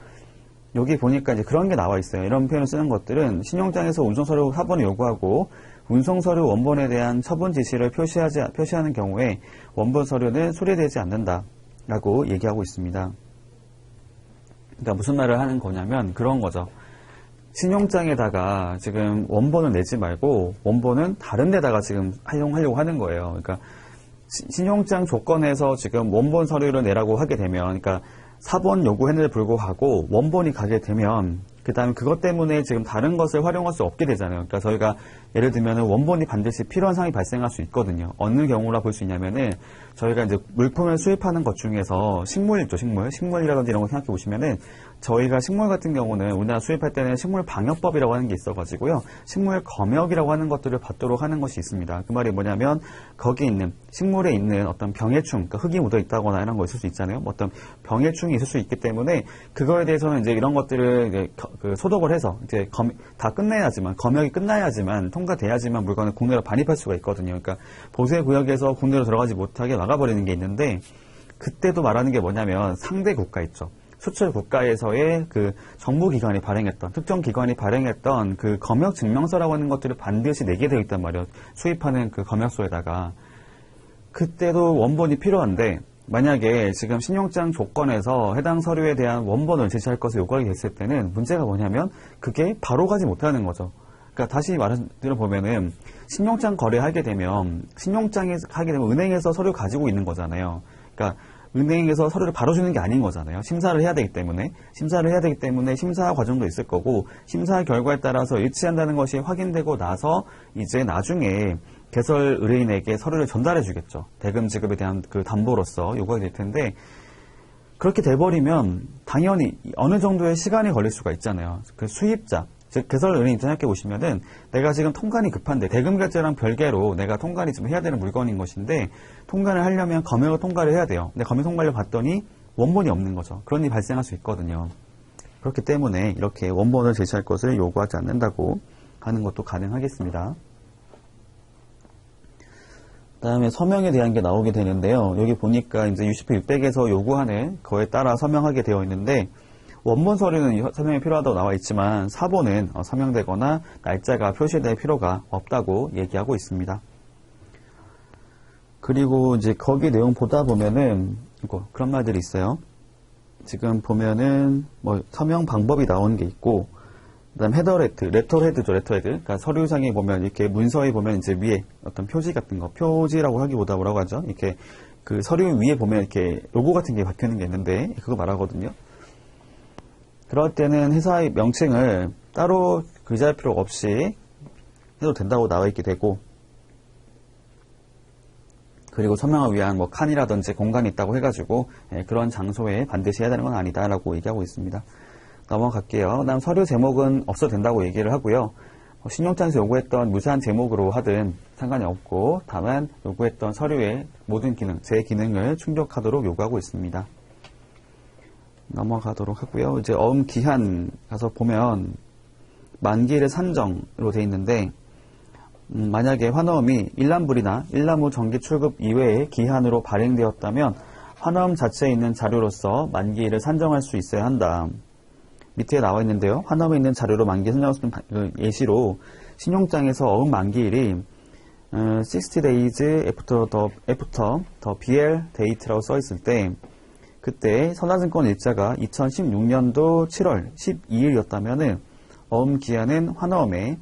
여기 보니까 이제 그런 게 나와 있어요. 이런 표현을 쓰는 것들은 신용장에서 운송서류 사본을 요구하고 운송서류 원본에 대한 처분 지시를 표시하는 경우에 원본 서류는 수리되지 않는다라고 얘기하고 있습니다. 그러니까 무슨 말을 하는 거냐면 그런 거죠. 신용장에다가 지금 원본을 내지 말고 원본은 다른 데다가 지금 활용하려고 하는 거예요. 그러니까 신용장 조건에서 지금 원본 서류를 내라고 하게 되면 그러니까 사본 요구했는데 불구하고 원본이 가게 되면 그 다음에 그것 때문에 지금 다른 것을 활용할 수 없게 되잖아요. 그러니까 저희가 예를 들면 원본이 반드시 필요한 상황이 발생할 수 있거든요. 어느 경우라 볼 수 있냐면은 저희가 이제 물품을 수입하는 것 중에서 식물이라든지 이런 거 생각해 보시면은 저희가 식물 같은 경우는 우리나라 수입할 때는 식물 방역법이라고 하는 게 있어가지고요. 식물 검역이라고 하는 것들을 받도록 하는 것이 있습니다. 그 말이 뭐냐면 거기에 있는 식물에 있는 어떤 병해충, 그러니까 흙이 묻어 있다거나 이런 거 있을 수 있잖아요. 뭐 어떤 병해충이 있을 수 있기 때문에 그거에 대해서는 이제 이런 것들을 이제 소독을 해서 이제 다 끝내야지만 검역이 끝나야지만 통과돼야지만 물건을 국내로 반입할 수가 있거든요. 그러니까 보세 구역에서 국내로 들어가지 못하게 막아버리는 게 있는데 그때도 말하는 게 뭐냐면 상대 국가 있죠. 수출 국가에서의 그 정부기관이 발행했던 특정 기관이 발행했던 그 검역 증명서라고 하는 것들을 반드시 내게 되어 있단 말이에요. 수입하는 그 검역소에다가 그때도 원본이 필요한데 만약에 지금 신용장 조건에서 해당 서류에 대한 원본을 제시할 것을 요구하게 됐을 때는 문제가 뭐냐면 그게 바로 가지 못하는 거죠. 그러니까 다시 말씀드려보면은 신용장 거래하게 되면 신용장에 하게 되면 은행에서 서류 가지고 있는 거잖아요. 그러니까 은행에서 서류를 바로 주는 게 아닌 거잖아요. 심사를 해야 되기 때문에 심사 과정도 있을 거고 심사 결과에 따라서 일치한다는 것이 확인되고 나서 이제 나중에 개설 의뢰인에게 서류를 전달해 주겠죠. 대금 지급에 대한 그 담보로서 요구하게 될 텐데 그렇게 돼버리면 당연히 어느 정도의 시간이 걸릴 수가 있잖아요. 그 수입자 즉 개설 의뢰인 입장 생각해 보시면은 내가 지금 통관이 급한데 대금 결제랑 별개로 내가 통관이 좀 해야 되는 물건인 것인데 통관을 하려면 검역을 통과를 해야 돼요. 근데 검역 통과를 봤더니 원본이 없는 거죠. 그런 일이 발생할 수 있거든요. 그렇기 때문에 이렇게 원본을 제시할 것을 요구하지 않는다고 하는 것도 가능하겠습니다. 그다음에 서명에 대한 게 나오게 되는데요. 여기 보니까 이제 UCP 600에서 요구하는 거에 따라 서명하게 되어 있는데 원본 서류는 서명이 필요하다고 나와 있지만 사본은 서명되거나 날짜가 표시될 필요가 없다고 얘기하고 있습니다. 그리고 이제 거기 내용 보다 보면은 그런 말들이 있어요. 지금 보면은 뭐 서명 방법이 나오는 게 있고 그다음 레터헤드죠. 그러니까 서류상에 보면 이렇게 문서에 보면 이제 위에 어떤 표지 같은 거, 표지라고 하기보다 뭐라고 하죠? 이렇게 그 서류 위에 보면 이렇게 로고 같은 게 박혀 있는 게 있는데 그거 말하거든요. 그럴 때는 회사의 명칭을 따로 글자할 필요 없이 해도 된다고 나와 있게 되고 그리고 서명을 위한 뭐 칸이라든지 공간이 있다고 해가지고 그런 장소에 반드시 해야 되는 건 아니다라고 얘기하고 있습니다. 넘어갈게요. 그다음 서류 제목은 없어도 된다고 얘기를 하고요. 신용장에서 요구했던 무사한 제목으로 하든 상관이 없고 다만 요구했던 서류의 모든 기능, 제 기능을 충족하도록 요구하고 있습니다. 넘어가도록 하고요. 이제 어음 기한 가서 보면 만기일의 산정으로 되어 있는데 만약에 환어음이 일람불이나 일람 후 정기 출급 이외의 기한으로 발행되었다면 환어음 자체에 있는 자료로서 만기일을 산정할 수 있어야 한다. 밑에 나와 있는데요. 환어음에 있는 자료로 만기 산정할 수 있는 예시로 신용장에서 어음 만기일이 60 days after the BL date라고 써 있을 때 그때 선화증권 일자가 2016년도 7월 12일이었다면은 어음 기한은 환어음에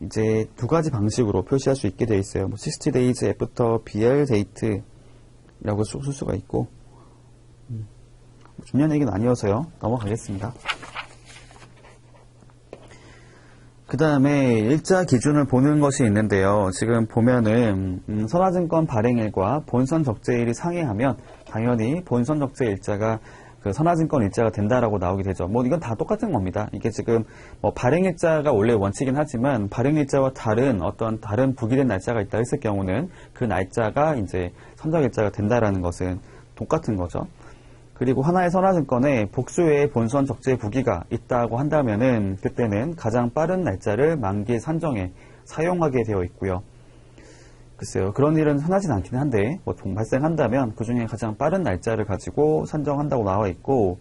이제 두 가지 방식으로 표시할 수 있게 되어 있어요. 60 days after BL date라고 쓸 수가 있고 중요한 얘기는 아니어서요. 넘어가겠습니다. 그 다음에 일자 기준을 보는 것이 있는데요. 지금 보면은 선화증권 발행일과 본선 적재일이 상이하면 당연히 본선 적재 일자가 그 선화증권 일자가 된다라고 나오게 되죠. 뭐 이건 다 똑같은 겁니다. 이게 지금 뭐 발행일자가 원래 원칙이긴 하지만 발행일자와 다른 부기된 날짜가 있다 했을 경우는 그 날짜가 이제 선적일자가 된다라는 것은 똑같은 거죠. 그리고 하나의 선화증권에 복수의 본선 적재 부기가 있다고 한다면은 그때는 가장 빠른 날짜를 만기 산정에 사용하게 되어 있고요. 글쎄요, 그런 일은 흔하진 않긴 한데 보통 발생한다면 그 중에 가장 빠른 날짜를 가지고 산정한다고 나와 있고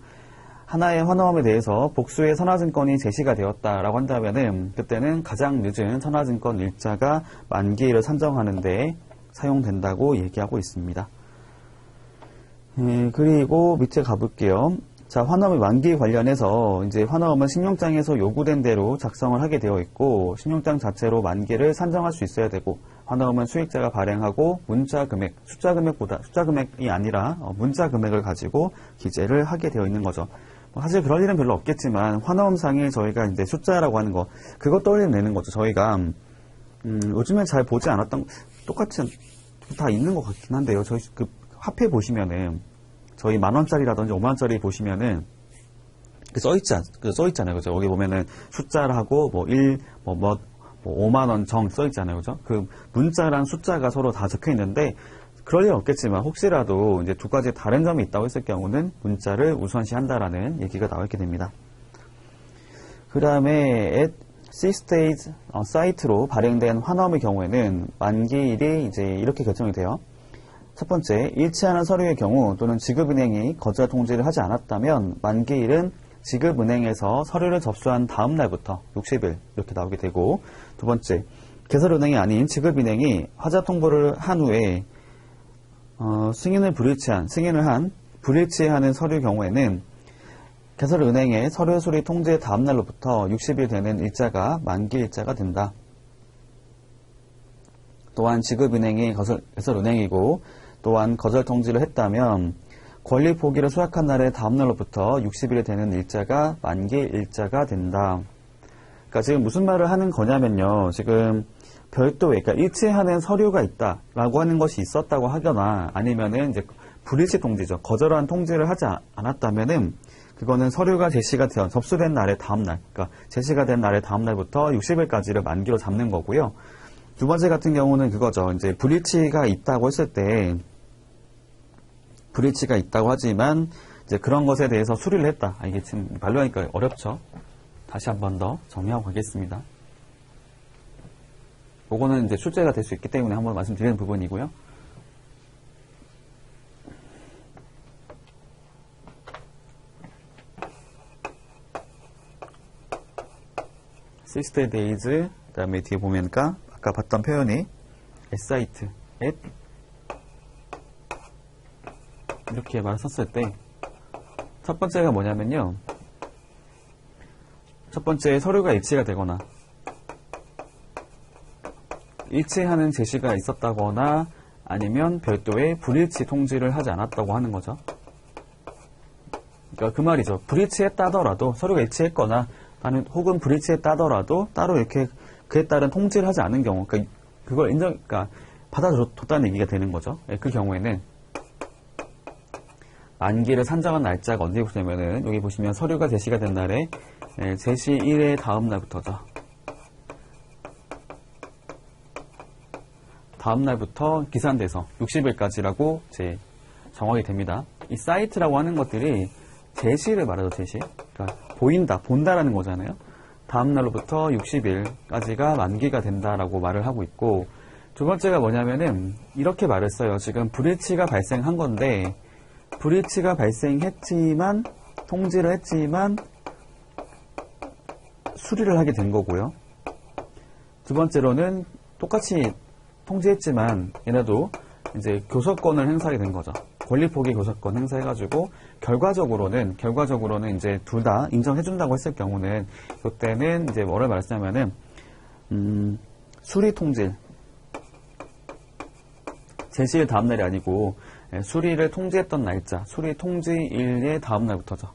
하나의 환어음에 대해서 복수의 선화증권이 제시가 되었다라고 한다면은 그때는 가장 늦은 선화증권 일자가 만기일을 산정하는 데 사용된다고 얘기하고 있습니다. 그리고 밑에 가볼게요. 자, 환어음의 만기 관련해서 이제 환어음은 신용장에서 요구된 대로 작성을 하게 되어 있고 신용장 자체로 만기를 산정할 수 있어야 되고 환어음은 수익자가 발행하고 문자 금액, 숫자 금액이 아니라 문자 금액을 가지고 기재를 하게 되어 있는 거죠. 사실 그럴 일은 별로 없겠지만 환어음상에 저희가 이제 숫자라고 하는 거 그거 떠올려내는 거죠. 저희가 요즘에 잘 보지 않았던 똑같이 다 있는 것 같긴 한데요. 저희 그 화폐 보시면은 저희 10,000원짜리라든지 50,000원짜리 보시면은 써있잖아요. 그죠? 여기 보면은 숫자하고 뭐 5만원 정 써있잖아요. 그죠? 그 문자랑 숫자가 서로 다 적혀 있는데 그럴 일 없겠지만 혹시라도 이제 두 가지 다른 점이 있다고 했을 경우는 문자를 우선시한다라는 얘기가 나오게 됩니다. 그 다음에 C스테이지 사이트로 발행된 환어음의 경우에는 만기일이 이제 이렇게 결정이 돼요. 첫 번째, 일치하는 서류의 경우 또는 지급은행이 거절 통지를 하지 않았다면 만기일은 지급은행에서 서류를 접수한 다음 날부터 60일 이렇게 나오게 되고 두 번째, 개설은행이 아닌 지급은행이 화자 통보를 한 후에 승인을 불일치하는 서류 경우에는 개설은행의 서류 수리 통지 다음 날로부터 60일 되는 일자가 만기일자가 된다. 또한 지급은행이 개설은행이고 또한 거절 통지를 했다면 권리 포기를 수락한 날의 다음 날로부터 60일이 되는 일자가 만기일자가 된다. 그러니까 지금 무슨 말을 하는 거냐면요. 지금 별도의, 그러니까 일치하는 서류가 있다라고 하는 것이 있었다고 하거나 아니면은 이제 불일치 통지죠. 거절한 통지를 하지 않았다면은 그거는 서류가 제시가 되어 접수된 날의 다음 날, 그러니까 제시가 된 날의 다음 날부터 60일까지를 만기로 잡는 거고요. 두 번째 같은 경우는 그거죠. 이제 불일치가 있다고 했을 때 불일치가 있다고 하지만 이제 그런 것에 대해서 수리를 했다. 이게 지금 말로 하니까 어렵죠. 다시 한 번 더 정리하고 가겠습니다. 그거는 이제 출제가 될 수 있기 때문에 한번 말씀드리는 부분이고요. Six days, 그 다음에 뒤에 보면까 아까 봤던 표현이 site, 이렇게 말을 썼을 때 첫 번째가 뭐냐면요. 첫 번째 서류가 일치가 되거나 일치하는 제시가 있었다거나 아니면 별도의 불일치 통지를 하지 않았다고 하는 거죠. 그러니까 그 말이죠. 불일치했다더라도 서류가 일치했거나 혹은 불일치했다더라도 따로 이렇게 그에 따른 통지를 하지 않은 경우, 그러니까 그걸 그러니까 받아줬다는 얘기가 되는 거죠. 그 경우에는 만기를 산정한 날짜가 언제부터 냐면은 여기 보시면 서류가 제시가 된 날에 제시일의 다음 날부터죠. 다음 날부터 기산돼서 60일까지라고 이제 정하게 됩니다. 이 사이트라고 하는 것들이 제시를 말하죠. 제시. 그러니까 보인다, 본다라는 거잖아요. 다음 날로부터 60일까지가 만기가 된다라고 말을 하고 있고, 두 번째가 뭐냐면은 이렇게 말을 써요. 지금 브리치가 발생한 건데, 브리치가 발생했지만, 통지를 했지만 수리를 하게 된 거고요. 두 번째로는 똑같이 통지했지만 얘네도 이제 교섭권을 행사하게 된 거죠. 권리 포기 교섭권 행사해가지고 결과적으로는 이제 둘 다 인정해준다고 했을 경우는 그때는 이제 뭐를 말했냐면은 수리 통질, 제시일 다음 날이 아니고 수리를 통지했던 날짜, 수리 통지일의 다음 날부터죠.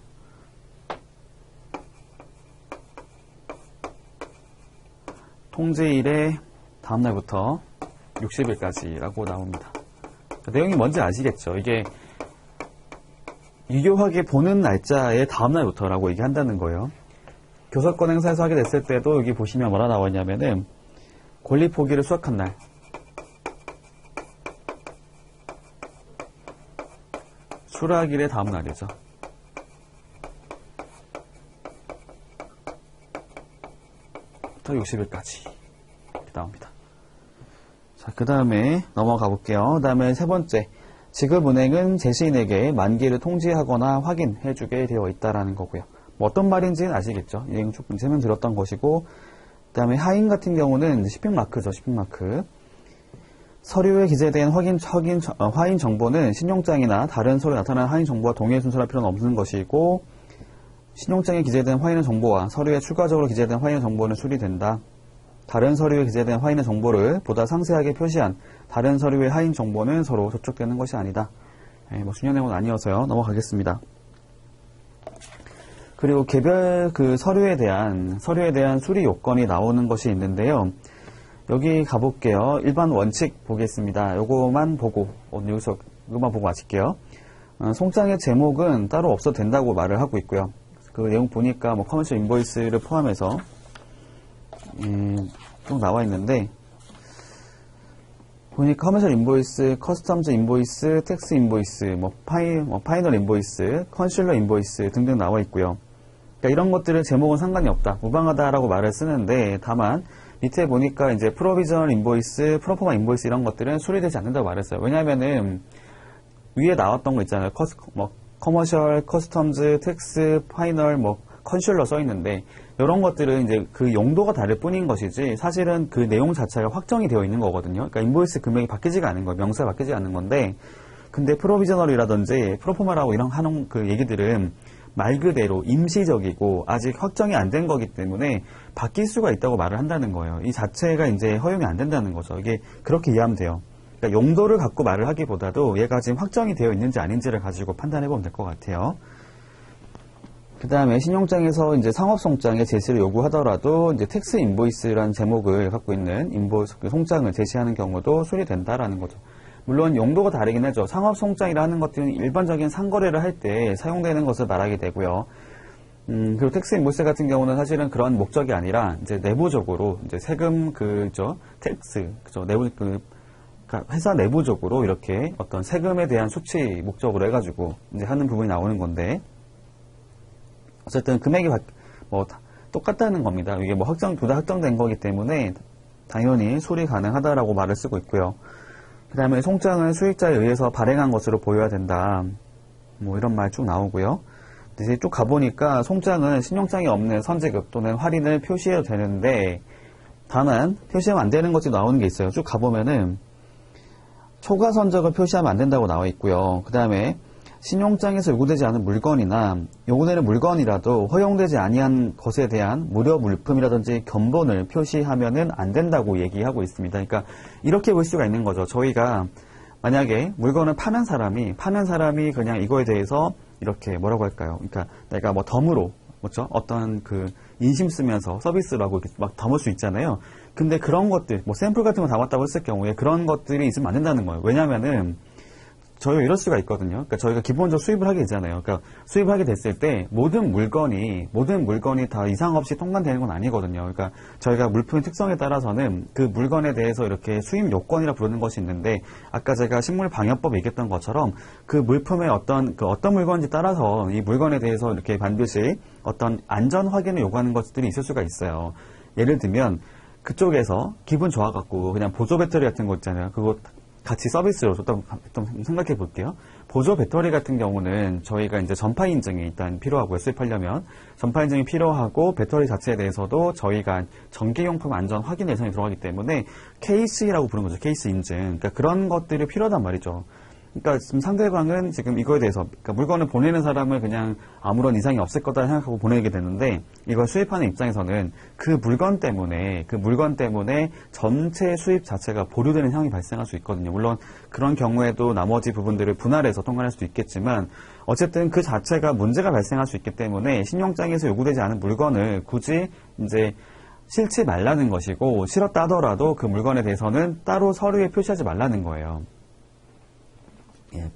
통지일의 다음 날부터 60일까지라고 나옵니다. 내용이 뭔지 아시겠죠? 이게 유효하게 보는 날짜의 다음 날부터라고 얘기한다는 거예요. 교섭권 행사에서 하게 됐을 때도 여기 보시면 뭐라 나왔냐면은 권리 포기를 수확한 날, 수락일의 다음 날이죠. 부터 60일까지 이렇게 나옵니다. 자, 그 다음에 넘어가 볼게요. 그 다음에 세 번째, 지급은행은 제시인에게 만기를 통지하거나 확인해주게 되어 있다라는 거고요. 뭐 어떤 말인지는 아시겠죠? 이행 조금 설명 드렸던 것이고, 그 다음에 하인 같은 경우는 쇼핑마크죠, 쇼핑마크. 서류에 기재된 화인 정보는 신용장이나 다른 서류에 나타난 화인 정보와 동일 순서할 필요는 없는 것이고, 신용장에 기재된 화인의 정보와 서류에 추가적으로 기재된 화인의 정보는 수리된다. 다른 서류에 기재된 화인의 정보를 보다 상세하게 표시한 다른 서류의 하인 정보는 서로 접촉되는 것이 아니다. 뭐 중요한 내용은 아니어서요. 넘어가겠습니다. 그리고 개별 그 서류에 대한 수리 요건이 나오는 것이 있는데요. 여기 가볼게요. 일반 원칙 보겠습니다. 요거만 보고 여기서 이거만 보고 마칠게요. 송장의 제목은 따로 없어도 된다고 말을 하고 있고요. 그 내용 보니까 뭐 커머셜 인보이스를 포함해서 좀 나와 있는데, 보니까 커머셜 인보이스, 커스텀즈 인보이스, 텍스 인보이스, 파이널 인보이스, 컨슐러 인보이스 등등 나와 있고요. 그러니까 이런 것들은 제목은 상관이 없다, 무방하다라고 말을 쓰는데, 다만 밑에 보니까 이제 프로비저널 인보이스, 프로포마 인보이스 이런 것들은 수리되지 않는다고 말했어요. 왜냐하면은 위에 나왔던 거 있잖아요. 커머셜, 커스텀즈, 텍스, 파이널, 컨슐러 써 있는데, 이런 것들은 이제 그 용도가 다를 뿐인 것이지 사실은 그 내용 자체가 확정이 되어 있는 거거든요. 그러니까 인보이스 금액이 바뀌지가 않은 거예요. 명세가 바뀌지 않는 건데, 근데 프로비저널이라든지 프로포마라고 이런 하는 그 얘기들은 말 그대로 임시적이고 아직 확정이 안 된 거기 때문에 바뀔 수가 있다고 말을 한다는 거예요. 이 자체가 이제 허용이 안 된다는 거죠. 이게 그렇게 이해하면 돼요. 그러니까 용도를 갖고 말을 하기보다도 얘가 지금 확정이 되어 있는지 아닌지를 가지고 판단해 보면 될 것 같아요. 그 다음에 신용장에서 이제 상업송장의 제시를 요구하더라도 이제 텍스 인보이스라는 제목을 갖고 있는 인보이스 송장을 제시하는 경우도 수리된다라는 거죠. 물론 용도가 다르긴 하죠. 상업송장이라는 것들은 일반적인 상거래를 할 때 사용되는 것을 말하게 되고요. 그리고 텍스 인보이스 같은 경우는 사실은 그런 목적이 아니라 이제 내부적으로 이제 세금 텍스 그러니까 회사 내부적으로 이렇게 어떤 세금에 대한 수치 목적으로 해가지고 이제 하는 부분이 나오는 건데. 어쨌든 금액이 똑같다는 겁니다. 이게 둘 다 확정된 거기 때문에 당연히 수리 가능하다라고 말을 쓰고 있고요. 그 다음에 송장은 수익자에 의해서 발행한 것으로 보여야 된다. 이런 말 쭉 나오고요. 이제 쭉 가보니까 송장은 신용장이 없는 선지급 또는 할인을 표시해도 되는데, 다만 표시하면 안 되는 것이 나오는 게 있어요. 쭉 가보면은 초과 선적을 표시하면 안 된다고 나와 있고요. 그 다음에 신용장에서 요구되지 않은 물건이나 요구되는 물건이라도 허용되지 아니한 것에 대한 무료 물품이라든지 견본을 표시하면은 안 된다고 얘기하고 있습니다. 그러니까 이렇게 볼 수가 있는 거죠. 저희가 만약에 물건을 파는 사람이 그냥 이거에 대해서 이렇게 뭐라고 할까요? 그러니까 내가 덤으로 어떤 인심 쓰면서 서비스라고 이렇게 막 담을 수 있잖아요. 근데 그런 것들 샘플 같은 거 담았다고 했을 경우에 그런 것들이 있으면 안 된다는 거예요. 왜냐면은 저희가 이럴 수가 있거든요. 그러니까 저희가 기본적으로 수입을 하게 되잖아요. 그러니까 수입을 하게 됐을 때 모든 물건이 다 이상 없이 통관되는 건 아니거든요. 그러니까 저희가 물품의 특성에 따라서는 그 물건에 대해서 이렇게 수입 요건이라 부르는 것이 있는데, 아까 제가 식물방역법 얘기했던 것처럼 그 물품의 어떤 물건인지 따라서 이 물건에 대해서 이렇게 반드시 어떤 안전 확인을 요구하는 것들이 있을 수가 있어요. 예를 들면 그쪽에서 기분 좋아갖고 그냥 보조 배터리 같은 거 있잖아요. 그거 같이 서비스로 좀 생각해 볼게요. 보조 배터리 같은 경우는 저희가 이제 전파 인증이 일단 필요하고요. 수입하려면 전파 인증이 필요하고, 배터리 자체에 대해서도 저희가 전기용품 안전 확인 예산이 들어가기 때문에 케이스라고 부르는 거죠. 케이스 인증. 그러니까 그런 것들이 필요하단 말이죠. 그러니까 지금 상대방은 지금 이거에 대해서, 그러니까 물건을 보내는 사람을 그냥 아무런 이상이 없을 거다 생각하고 보내게 되는데, 이걸 수입하는 입장에서는 그 물건 때문에 전체 수입 자체가 보류되는 상황이 발생할 수 있거든요. 물론 그런 경우에도 나머지 부분들을 분할해서 통관할 수도 있겠지만, 어쨌든 그 자체가 문제가 발생할 수 있기 때문에 신용장에서 요구되지 않은 물건을 굳이 이제 실지 말라는 것이고, 실었다 하더라도 그 물건에 대해서는 따로 서류에 표시하지 말라는 거예요.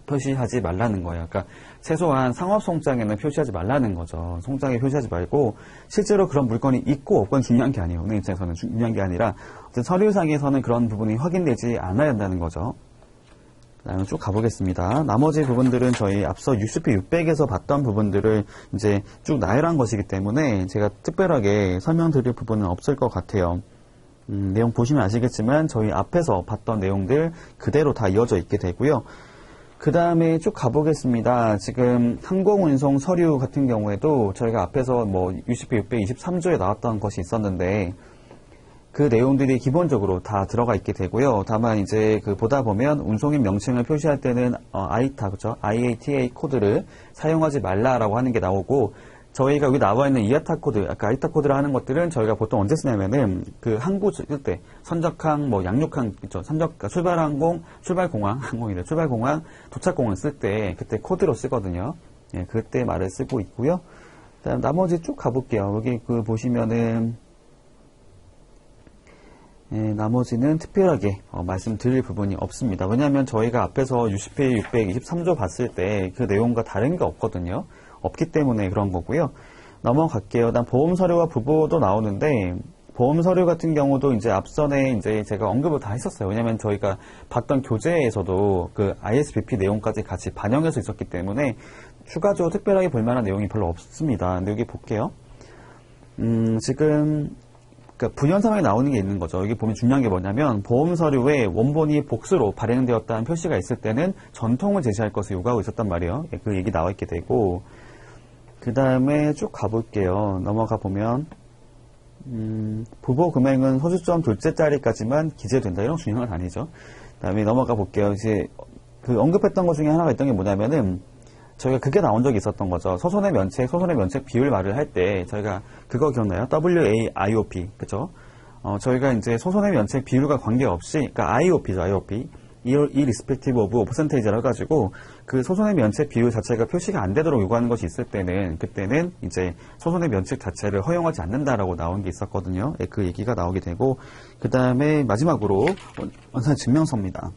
표시하지 말라는 거예요. 그러니까 최소한 상업송장에는 표시하지 말라는 거죠. 송장에 표시하지 말고, 실제로 그런 물건이 있고 없건 중요한 게 아니에요. 은행 입장에서는 중요한 게 아니라 어떤 서류상에서는 그런 부분이 확인되지 않아야 한다는 거죠. 다음에 쭉 가보겠습니다. 나머지 부분들은 저희 앞서 UCP 600에서 봤던 부분들을 이제 쭉 나열한 것이기 때문에 제가 특별하게 설명드릴 부분은 없을 것 같아요. 내용 보시면 아시겠지만 저희 앞에서 봤던 내용들 그대로 다 이어져 있게 되고요. 그 다음에 쭉 가보겠습니다. 지금 항공운송 서류 같은 경우에도 저희가 앞에서 UCP 623조에 나왔던 것이 있었는데, 그 내용들이 기본적으로 다 들어가 있게 되고요. 다만 이제 보다 보면 운송인 명칭을 표시할 때는 IATA, 그죠? IATA 코드를 사용하지 말라라고 하는 게 나오고, 저희가 여기 나와 있는 IATA 코드, 아까 IATA 코드를 하는 것들은 저희가 보통 언제 쓰냐면은 그 항구 쓸 때, 선적항, 양육항, 있죠? 출발공항, 도착공항 쓸 때 그때 코드로 쓰거든요. 예, 그때 말을 쓰고 있고요. 그다음 나머지 쭉 가볼게요. 여기 보시면은 나머지는 특별하게 말씀드릴 부분이 없습니다. 왜냐하면 저희가 앞에서 UCP 623조 봤을 때 그 내용과 다른 게 없거든요. 없기 때문에 그런 거고요. 넘어갈게요. 일단 보험 서류와 부보도 나오는데, 보험 서류 같은 경우도 이제 앞선에 이제 제가 언급을 다 했었어요. 왜냐면 저희가 봤던 교재에서도 그 ISBP 내용까지 같이 반영해서 있었기 때문에 추가적으로 특별하게 볼 만한 내용이 별로 없습니다. 근데 여기 볼게요. 지금 그러니까 부연상황에 나오는 게 있는 거죠. 여기 보면 중요한 게 뭐냐면, 보험 서류에 원본이 복수로 발행되었다는 표시가 있을 때는 전통을 제시할 것을 요구하고 있었단 말이에요. 그 얘기 나와 있게 되고, 그 다음에 쭉 가볼게요. 넘어가 보면 부보 금액은 소주점 둘째 자리까지만 기재된다. 이런 중요한 건 아니죠. 그 다음에 넘어가 볼게요. 이제 언급했던 것 중에 하나가 있던 게 뭐냐면은, 저희가 그게 나온 적이 있었던 거죠. 소손의 면책 비율 말을 할 때 저희가 그거 기억나요? WAIOP, 그죠? 저희가 이제 소손의 면책 비율과 관계없이, 그러니까 IOP죠, IOP. irrespective of percentage라고 해가지고 그 소손의 면책 비율 자체가 표시가 안 되도록 요구하는 것이 있을 때는, 그때는 이제 소손의 면책 자체를 허용하지 않는다라고 나온 게 있었거든요. 그 얘기가 나오게 되고, 그 다음에 마지막으로 원산 증명서입니다.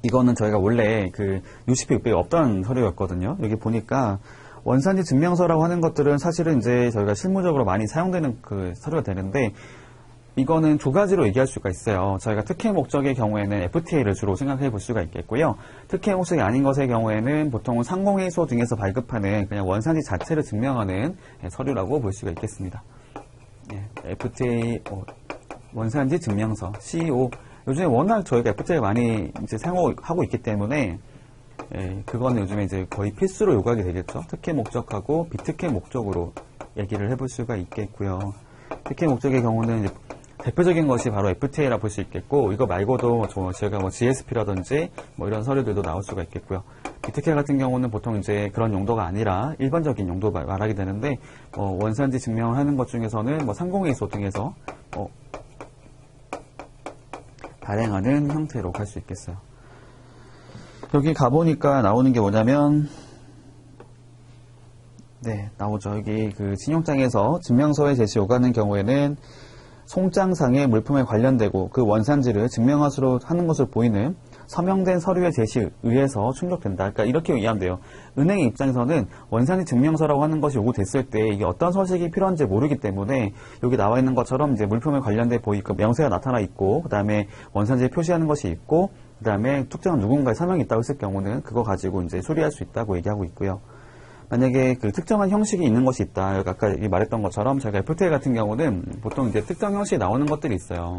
이거는 저희가 원래 UCP 600에 없던 서류였거든요. 여기 보니까 원산지 증명서라고 하는 것들은 사실은 이제 저희가 실무적으로 많이 사용되는 서류가 되는데, 이거는 두 가지로 얘기할 수가 있어요. 저희가 특혜 목적의 경우에는 FTA를 주로 생각해 볼 수가 있겠고요. 특혜 목적이 아닌 것의 경우에는 보통은 상공회의소 등에서 발급하는 그냥 원산지 자체를 증명하는 서류라고 볼 수가 있겠습니다. FTA, 원산지 증명서, CO. 요즘에 워낙 저희가 FTA를 많이 이제 사용하고 있기 때문에, 그거는 요즘에 이제 거의 필수로 요구하게 되겠죠. 특혜 목적하고 비특혜 목적으로 얘기를 해볼 수가 있겠고요. 특혜 목적의 경우는 이제 대표적인 것이 바로 FTA라 볼 수 있겠고, 이거 말고도 저희가 GSP라든지 이런 서류들도 나올 수가 있겠고요. 비특혜 같은 경우는 보통 이제 그런 용도가 아니라 일반적인 용도 말하게 되는데, 원산지 증명을 하는 것 중에서는 상공회의소 등에서 발행하는 형태로 갈 수 있겠어요. 여기 가보니까 나오는 게 뭐냐면, 나오죠. 여기 신용장에서 증명서의 제시 요구하는 경우에는 송장상의 물품에 관련되고 그 원산지를 증명하도록 하는 것으로 보이는 서명된 서류의 제시에 의해서 충족된다. 그러니까 이렇게 이해하면 돼요. 은행의 입장에서는 원산지 증명서라고 하는 것이 요구됐을 때 이게 어떤 서식이 필요한지 모르기 때문에 여기 나와 있는 것처럼 이제 물품에 관련된 보이고 명세가 나타나 있고, 그 다음에 원산지에 표시하는 것이 있고, 그 다음에 특정한 누군가의 서명이 있다고 했을 경우는 그거 가지고 이제 수리할 수 있다고 얘기하고 있고요. 만약에 그 특정한 형식이 있는 것이 있다. 아까 말했던 것처럼 저희가 FTL 같은 경우는 보통 이제 특정 형식이 나오는 것들이 있어요.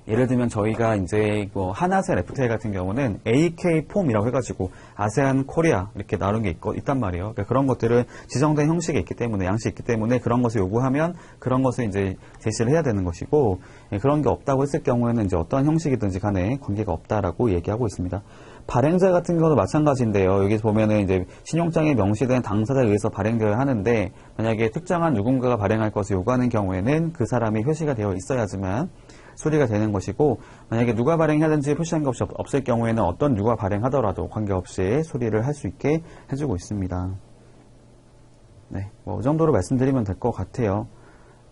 예를 들면 저희가 이제 뭐 하나셀 FTL 같은 경우는 AK 폼이라고 해가지고 아세안 코리아 이렇게 나오는 게 있단 말이에요. 그러니까 그런 것들은 지정된 형식이 있기 때문에, 양식이 있기 때문에 그런 것을 요구하면 그런 것을 이제 제시를 해야 되는 것이고, 그런 게 없다고 했을 경우에는 이제 어떤 형식이든지 간에 관계가 없다라고 얘기하고 있습니다. 발행자 같은 경우도 마찬가지인데요. 여기서 보면은 이제 신용장에 명시된 당사자에 의해서 발행되어야 하는데, 만약에 특정한 누군가가 발행할 것을 요구하는 경우에는 그 사람이 표시가 되어 있어야지만 수리가 되는 것이고, 만약에 누가 발행하든지 표시한 것이 없을 경우에는 어떤 누가 발행하더라도 관계없이 수리를 할 수 있게 해주고 있습니다. 네, 뭐 이 정도로 말씀드리면 될 것 같아요.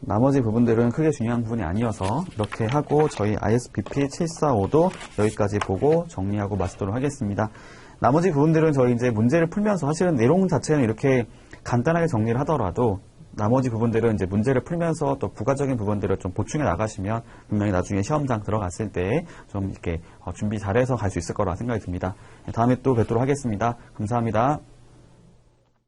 나머지 부분들은 크게 중요한 부분이 아니어서 이렇게 하고 저희 ISBP 745도 여기까지 보고 정리하고 마치도록 하겠습니다. 나머지 부분들은 저희 이제 문제를 풀면서, 사실은 내용 자체는 이렇게 간단하게 정리를 하더라도 나머지 부분들은 이제 문제를 풀면서 또 부가적인 부분들을 좀 보충해 나가시면 분명히 나중에 시험장 들어갔을 때 좀 이렇게 준비 잘해서 갈 수 있을 거라 생각이 듭니다. 다음에 또 뵙도록 하겠습니다. 감사합니다.